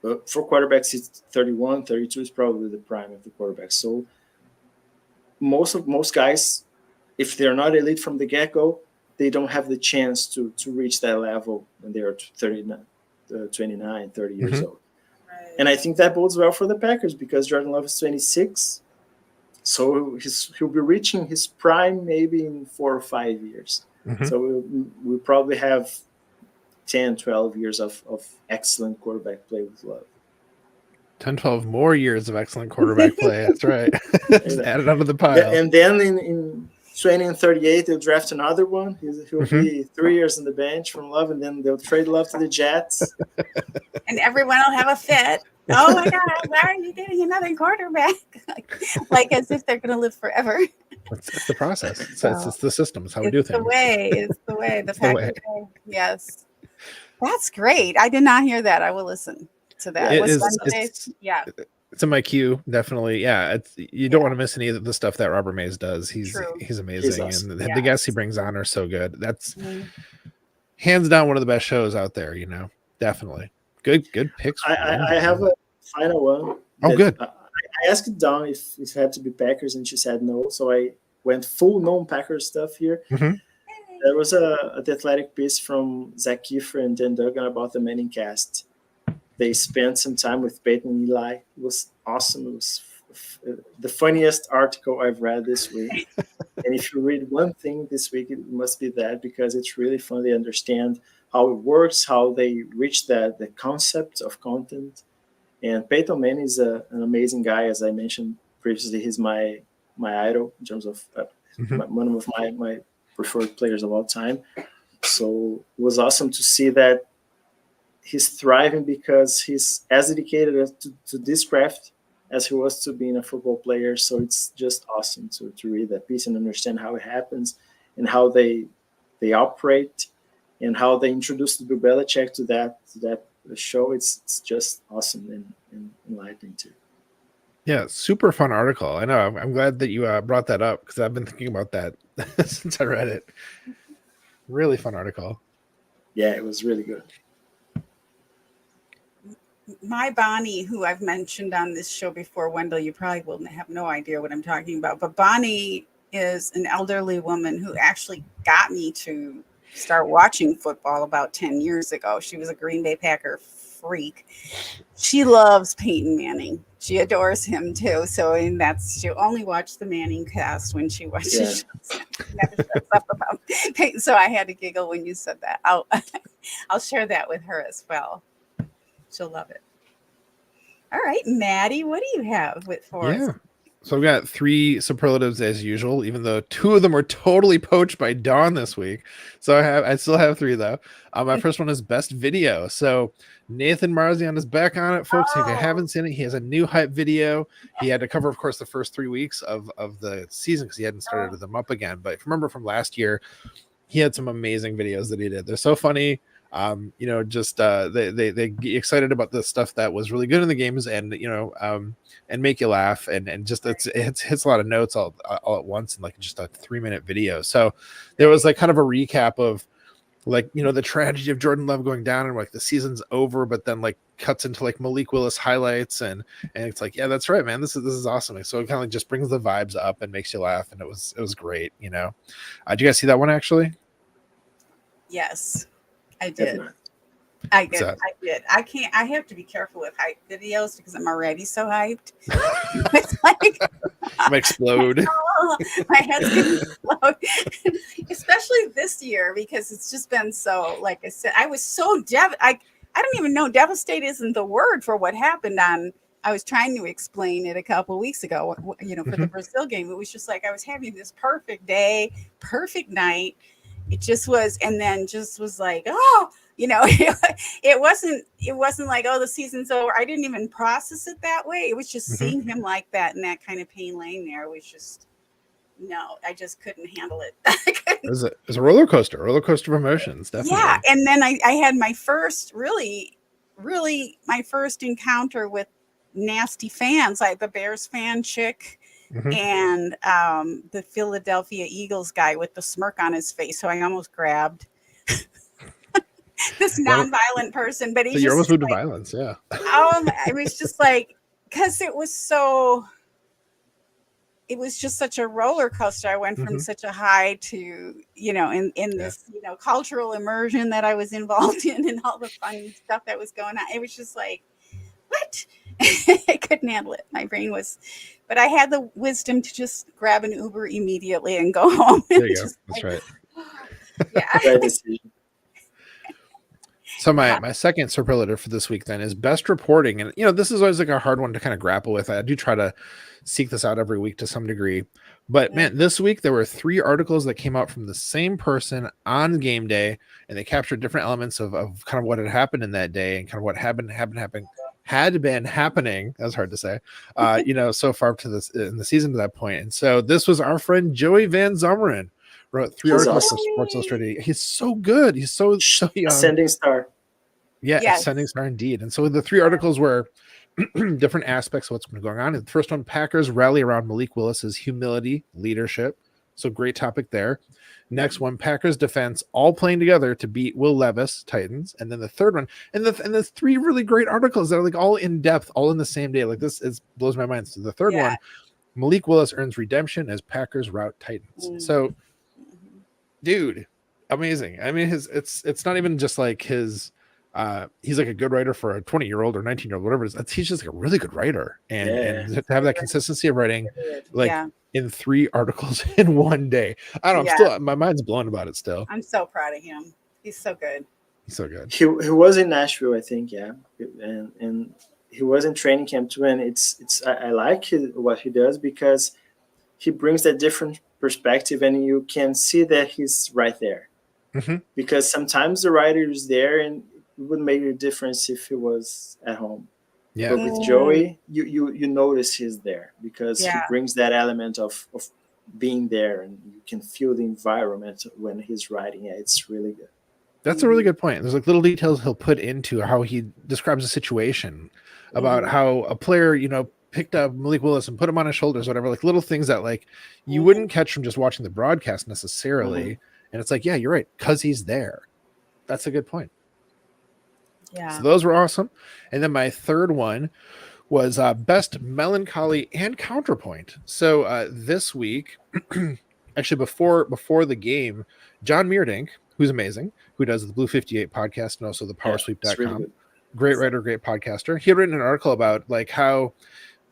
S3: But for quarterbacks, it's 31, 32 is probably the prime of the quarterback. So most guys, if they're not elite from the get-go, they don't have the chance to reach that level when they are 29, 30 years old. Right. And I think that bodes well for the Packers, because Jordan Love is 26. So he'll be reaching his prime maybe in 4 or 5 years. So we'll probably have 10, 12 years of excellent quarterback play with Love.
S2: 10, 12 more years of excellent quarterback play. That's right. Add it onto the pile.
S3: And then in 20 and 38, they'll draft another one. He'll be 3 years on the bench from Love, and then they'll trade Love to the Jets.
S1: And everyone will have a fit. Oh my God, why are you getting another quarterback? like as if they're going to live forever.
S2: It's the process. It's the system. It's how we do things.
S1: It's the way. The Packers way. Yes. That's great. I did not hear that. I will listen to that.
S2: It's in my queue, definitely. Yeah, you don't want to miss any of the stuff that Robert Mays does. He's amazing, he's awesome. And the guests he brings on are so good. That's hands down one of the best shows out there. Definitely good picks.
S3: I have a final one.
S2: Oh, good.
S3: I asked Dawn if it had to be Packers, and she said no. So I went full non-Packers stuff here. There was the Athletic piece from Zach Kiefer and Dan Duggan about the Manning cast. They spent some time with Peyton and Eli. It was awesome. It was the funniest article I've read this week. And if you read one thing this week, it must be that, because it's really fun. They understand how it works, how they reach the concept of content. And Peyton Manning is an amazing guy. As I mentioned previously, he's my idol in terms of one of my preferred players of all time. So it was awesome to see that he's thriving, because he's as dedicated to this craft as he was to being a football player. So it's just awesome to read that piece and understand how it happens and how they operate and how they introduced Bill Belichick to that show. It's just awesome and enlightening too.
S2: Yeah, super fun article. I know. I'm glad that you brought that up, because I've been thinking about that since I read it. Really fun article.
S3: Yeah, it was really good.
S1: my Bonnie, who I've mentioned on this show before, Wendell, you probably will have no idea what I'm talking about, but Bonnie is an elderly woman who actually got me to start watching football about 10 years ago. She was a Green Bay Packer freak. She loves Peyton Manning. She adores him too. So, and that's, she'll only watch the Manning cast when she watches.
S3: Yeah.
S1: Never shuts up about Peyton. So I had to giggle when you said that. I'll share that with her as well. She'll love it. All right, Maddie, what do you have for us?
S2: Yeah. So I've got 3 superlatives as usual, even though 2 of them were totally poached by Dawn this week. So I still have 3 though. My first one is best video. So Nathan Marzian is back on it, folks. If you haven't seen it, he has a new hype video. He had to cover, of course, the first 3 weeks of the season because he hadn't started them up again. But if you remember from last year, he had some amazing videos that he did. They're so funny. Just they get excited about the stuff that was really good in the games, and and make you laugh, and just it hits a lot of notes all at once in like just a 3-minute video. So there was like kind of a recap of like the tragedy of Jordan Love going down, and like the season's over, but then like cuts into like Malik Willis highlights, and it's like, yeah, that's right, man, this is awesome. So it kind of like just brings the vibes up and makes you laugh, and it was great. Did you guys see that one actually?
S1: Yes, I did. I did. I have to be careful with hype videos because I'm already so hyped. It's like
S2: I might explode.
S1: My head's gonna explode. Especially this year because it's just been so, like I said, I was so I don't even know, devastated isn't the word for what happened I was trying to explain it a couple of weeks ago, for the Brazil game. It was just like I was having this perfect day, perfect night. It just was, and then just was like, it wasn't like, oh, the season's over. I didn't even process it that way. It was just seeing him like that in that kind of pain lane there was just, no, I just couldn't handle it.
S2: It was a roller coaster of emotions, definitely.
S1: Yeah, and then I had my first, really my first encounter with nasty fans, like the Bears fan chick. And the Philadelphia Eagles guy with the smirk on his face. So I almost grabbed this nonviolent person, but
S2: you almost moved to violence, yeah.
S1: It was just like, because it was just such a roller coaster. I went from such a high to, in this, cultural immersion that I was involved in and all the fun stuff that was going on. It was just like, what? I couldn't handle it. My brain was, but I had the wisdom to just grab an Uber immediately and go home.
S2: There you go. That's right.
S1: Yeah.
S2: So my second superlative for this week then is best reporting. And, this is always like a hard one to kind of grapple with. I do try to seek this out every week to some degree. But man, this week there were 3 articles that came out from the same person on game day, and they captured different elements of kind of what had happened in that day and kind of what had been happening. That was hard to say, so far to this in the season to that point. And so this was our friend Joey Van Zomeren wrote 3 articles for Sports Illustrated. He's so good. He's so young.
S3: Ascending star.
S2: Yeah, yes. Ascending star indeed. And so the 3 articles were different aspects of what's been going on. The first one, Packers rally around Malik Willis's humility, leadership. So great topic there. Next one, Packers defense all playing together to beat Will Levis, Titans. And then the third one, and the 3 really great articles that are like all in depth, all in the same day. Like this blows my mind. So the third one, Malik Willis earns redemption as Packers rout Titans. So, dude, amazing. I mean, it's not even just like his. He's like a good writer for a 20-year-old or 19-year-old, whatever it is. He's just like a really good writer, and to have that consistency of writing, in 3 articles in one day. I don't know. I'm still, my mind's blown about it still.
S1: I'm so proud of him. He's so good.
S2: He's so good.
S3: He was in Nashville, I think, and he was in training camp too. And I like what he does because he brings that different perspective, and you can see that he's right there. Because sometimes the writer is there and it wouldn't make a difference if he was at home. Yeah. But with Joey, you notice he's there because he brings that element of being there, and you can feel the environment when he's writing. Yeah, it's really good.
S2: That's a really good point. There's like little details he'll put into how he describes a situation about how a player, picked up Malik Willis and put him on his shoulders, whatever, like little things that like you wouldn't catch from just watching the broadcast necessarily. And it's like, yeah, you're right. 'Cause he's there. That's a good point.
S1: Yeah.
S2: So those were awesome. And then my third one was best melancholy and counterpoint. So this week, actually before the game, John Meerdink, who's amazing, who does the Blue 58 podcast and also the
S3: Yeah, it's really
S2: powersweep.com,
S3: good.
S2: great writer, great podcaster. He had written an article about like how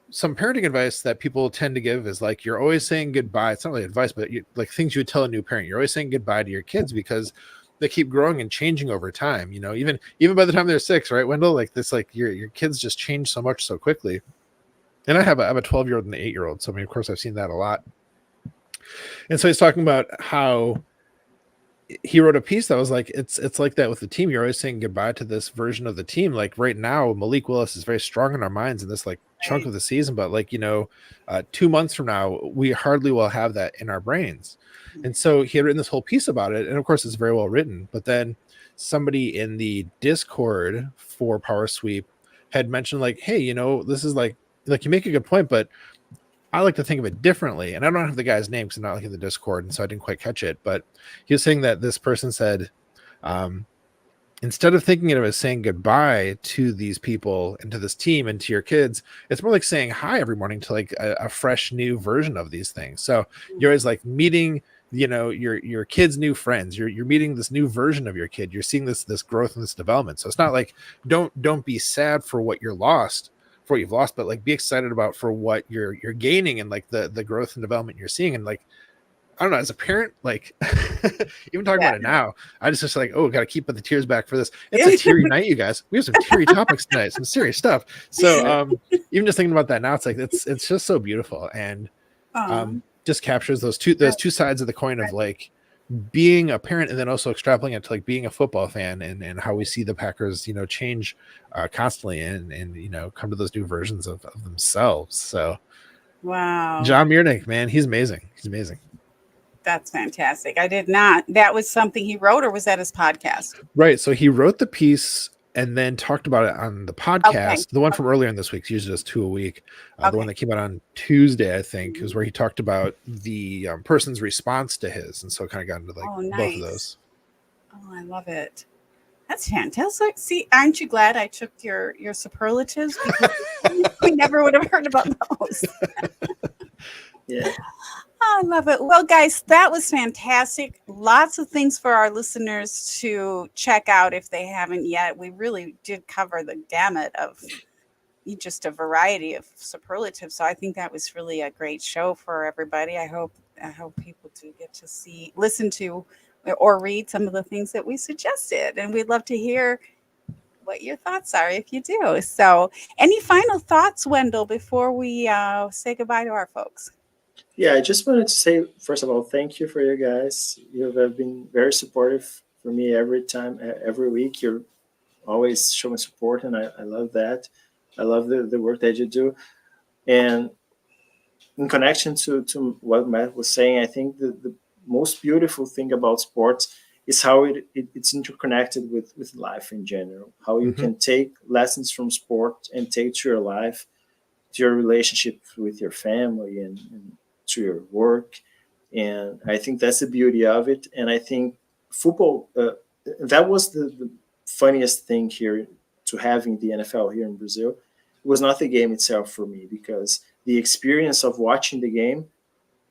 S2: some parenting advice that people tend to give is like, you're always saying goodbye. It's not really advice, but like things you would tell a new parent. You're always saying goodbye to your kids because they keep growing and changing over time. You know, even by the time they're 6, right, Wendell? Like this, like your kids just change so much so quickly. And I have a 12-year-old and an 8-year-old, so I mean, of course, I've seen that a lot. And so he's talking about how he wrote a piece that was like, it's like that with the team. You're always saying goodbye to this version of the team. Like right now, Malik Willis is very strong in our minds in this like chunk of the season, but like 2 months from now, we hardly will have that in our brains. And so he had written this whole piece about it, and of course, it's very well written. But then somebody in the Discord for Power Sweep had mentioned like, hey, this is like you make a good point, but I like to think of it differently. And I don't have the guy's name because I'm not like in the Discord, and so I didn't quite catch it. But he was saying that this person said, instead of thinking of it as saying goodbye to these people and to this team and to your kids, it's more like saying hi every morning to like a fresh new version of these things. So you're always like meeting, your kids' new friends. You're meeting this new version of your kid. You're seeing this growth and this development. So it's not like don't be sad for what you've lost, but like be excited about for what you're gaining and like the growth and development you're seeing. And like, I don't know, as a parent, like even talking about it now, I just like, got to keep the tears back for this. It's a teary night, you guys. We have some teary topics tonight, some serious stuff. So even just thinking about that now, it's like it's just so beautiful, and just captures those two sides of the coin of like being a parent and then also extrapolating it to like being a football fan and how we see the Packers, change constantly and come to those new versions of themselves. So
S1: Wow.
S2: John Meerdink, man, he's amazing.
S1: That's fantastic. I did not. That was something he wrote, or was that his podcast?
S2: Right. So he wrote the piece and then talked about it on the podcast. The one from earlier in this week, he usually does 2 a week. The one that came out on Tuesday, I think, is where he talked about the person's response to his. And so kind of got into like both of those.
S1: Oh, I love it. That's fantastic. See, aren't you glad I took your superlatives? Because we never would have heard about those.
S3: Yeah.
S1: I love it. Well, guys, that was fantastic. Lots of things for our listeners to check out if they haven't yet. We really did cover the gamut of just a variety of superlatives. So I think that was really a great show for everybody. I hope people do get to listen to, or read some of the things that we suggested. And we'd love to hear what your thoughts are if you do. So any final thoughts, Wendell, before we say goodbye to our folks?
S3: Yeah, I just wanted to say, first of all, thank you for you guys. You have been very supportive for me every week. You're always showing support, and I love that. I love the work that you do. And in connection to what Matt was saying, I think the most beautiful thing about sports is how it's interconnected with life in general, how you can take lessons from sport and take to your life, to your relationship with your family and to your work. And I think that's the beauty of it. And I think football, that was the funniest thing here to having the NFL here in Brazil. It was not the game itself for me, because the experience of watching the game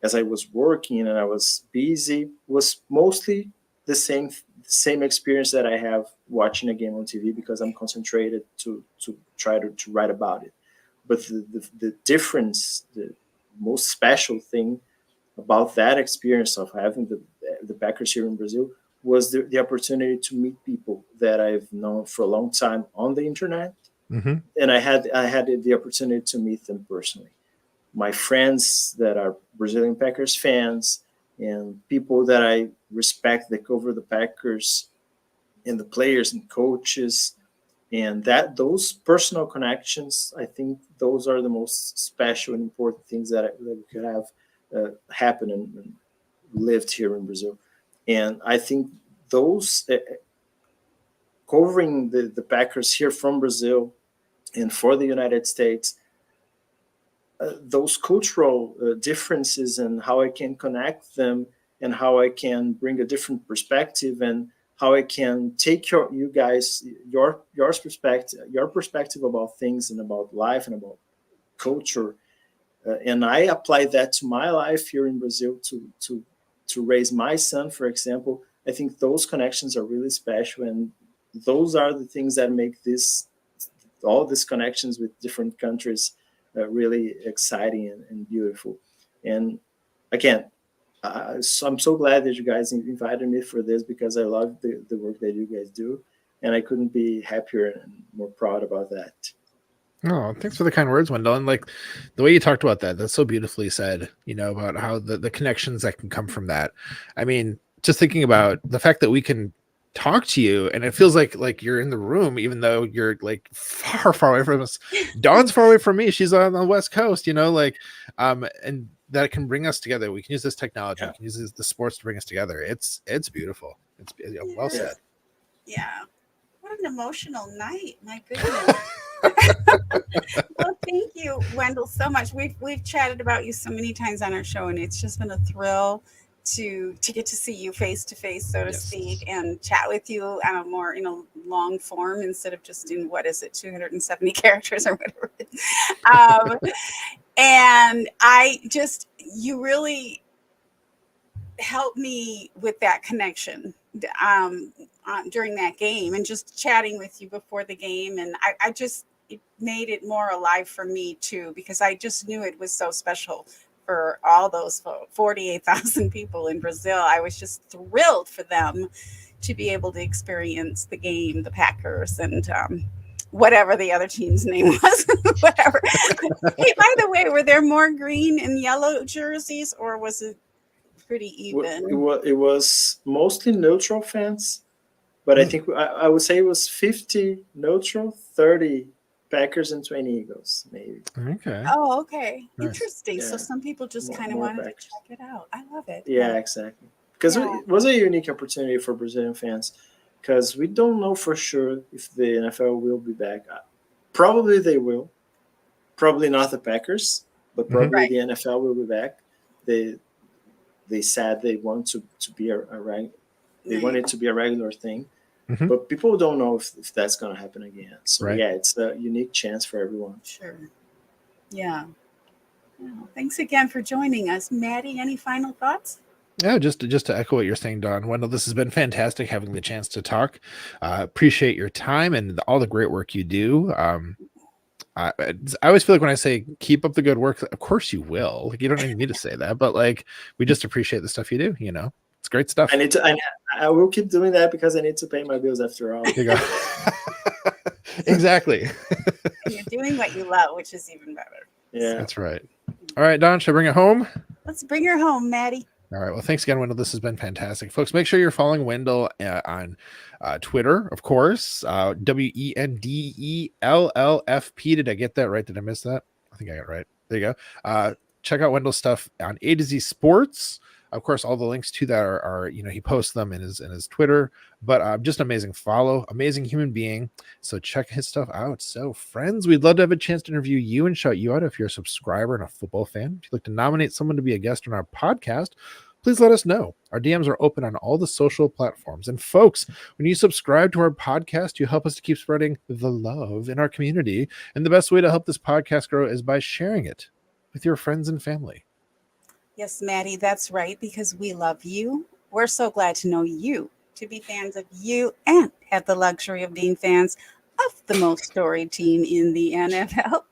S3: as I was working and I was busy was mostly the same experience that I have watching a game on TV, because I'm concentrated to try to write about it. But the difference, the most special thing about that experience of having the Packers here in Brazil was the opportunity to meet people that I've known for a long time on the internet. And I had the opportunity to meet them personally. My friends that are Brazilian Packers fans and people that I respect that cover the Packers, and the players and coaches, and those personal connections, I think those are the most special and important things that we could have happen and lived here in Brazil. And I think those covering the Packers here from Brazil and for the United States, those cultural differences and how I can connect them and how I can bring a different perspective and how I can take your perspective about things and about life and about culture, and I apply that to my life here in Brazil to raise my son, for example. I think those connections are really special, and those are the things that make all these connections with different countries really exciting and beautiful. And again, so I'm so glad that you guys invited me for this, because I love the work that you guys do, and I couldn't be happier and more proud about that.
S2: Oh, thanks for the kind words, Wendell. And like the way you talked about that, that's so beautifully said, about how the connections that can come from that. I mean, just thinking about the fact that we can talk to you and it feels like you're in the room, even though you're like far away from us. Dawn's far away from me. She's on the West Coast, and that can bring us together. We can use this technology. We can use the sports to bring us together. It's beautiful. It's well said.
S1: Yeah. What an emotional night. My goodness. Well, thank you, Wendell, so much. We've chatted about you so many times on our show, and it's just been a thrill to get to see you face to face, so to speak, and chat with you on a more long form instead of just in 270 characters or whatever. And you really helped me with that connection during that game, and just chatting with you before the game, and it made it more alive for me too, because I just knew it was so special for all those 48,000 people in Brazil. I was just thrilled for them to be able to experience the game, the Packers, and whatever the other team's name was. Whatever. Hey, by the way, were there more green and yellow jerseys, or was it pretty even?
S3: It was mostly neutral fans, but I think I would say it was 50 neutral, 30 Packers, and 20 Eagles, maybe.
S2: Okay.
S1: Oh, okay. Nice. Interesting.
S3: Yeah.
S1: So some people just kind of wanted to check it out. I love it.
S3: Yeah, exactly. Because it was a unique opportunity for Brazilian fans, because we don't know for sure if the NFL will be back. Probably they will. Probably not the Packers, but probably the NFL will be back. They said they want to be they want it to be a regular thing. But people don't know if that's going to happen again. So, it's a unique chance for everyone.
S1: Sure. Yeah. Well, thanks again for joining us. Maddie, any final thoughts?
S2: Yeah, just to echo what you're saying, Dawn. Wendell, this has been fantastic having the chance to talk. Appreciate your time and all the great work you do. I always feel like when I say keep up the good work, of course you will. Like, you don't even need to say that, but like we just appreciate the stuff you do. It's great stuff.
S3: I will keep doing that because I need to pay my bills after all.
S2: There you go. Exactly.
S1: You're doing what you love, which is even better.
S3: Yeah,
S2: that's right. All right, Dawn, should I bring it home?
S1: Let's bring her home, Maddie.
S2: All right. Well, thanks again, Wendell. This has been fantastic. Folks, make sure you're following Wendell on Twitter, of course. WENDELLFP. Did I get that right? Did I miss that? I think I got it right. There you go. Check out Wendell's stuff on A to Z Sports. Of course, all the links to that are he posts them in his Twitter. But just an amazing follow, amazing human being. So check his stuff out. So, friends, we'd love to have a chance to interview you and shout you out if you're a subscriber and a football fan. If you'd like to nominate someone to be a guest on our podcast, please let us know. Our DMs are open on all the social platforms. And folks, when you subscribe to our podcast, you help us to keep spreading the love in our community. And the best way to help this podcast grow is by sharing it with your friends and family.
S1: Yes, Maddie, that's right, because we love you. We're so glad to know you, to be fans of you, and have the luxury of being fans of the most storied team in the NFL.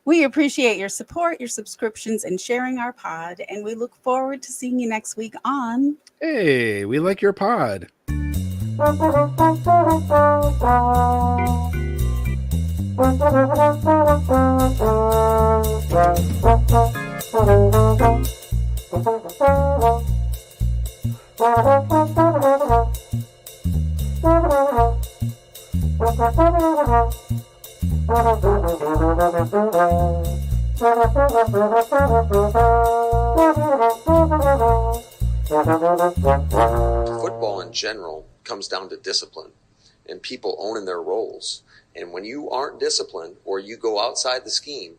S1: We appreciate your support, your subscriptions, and sharing our pod, and we look forward to seeing you next week on
S2: Hey, we like your pod.
S4: Football in general comes down to discipline and people owning their roles. And when you aren't disciplined or you go outside the scheme,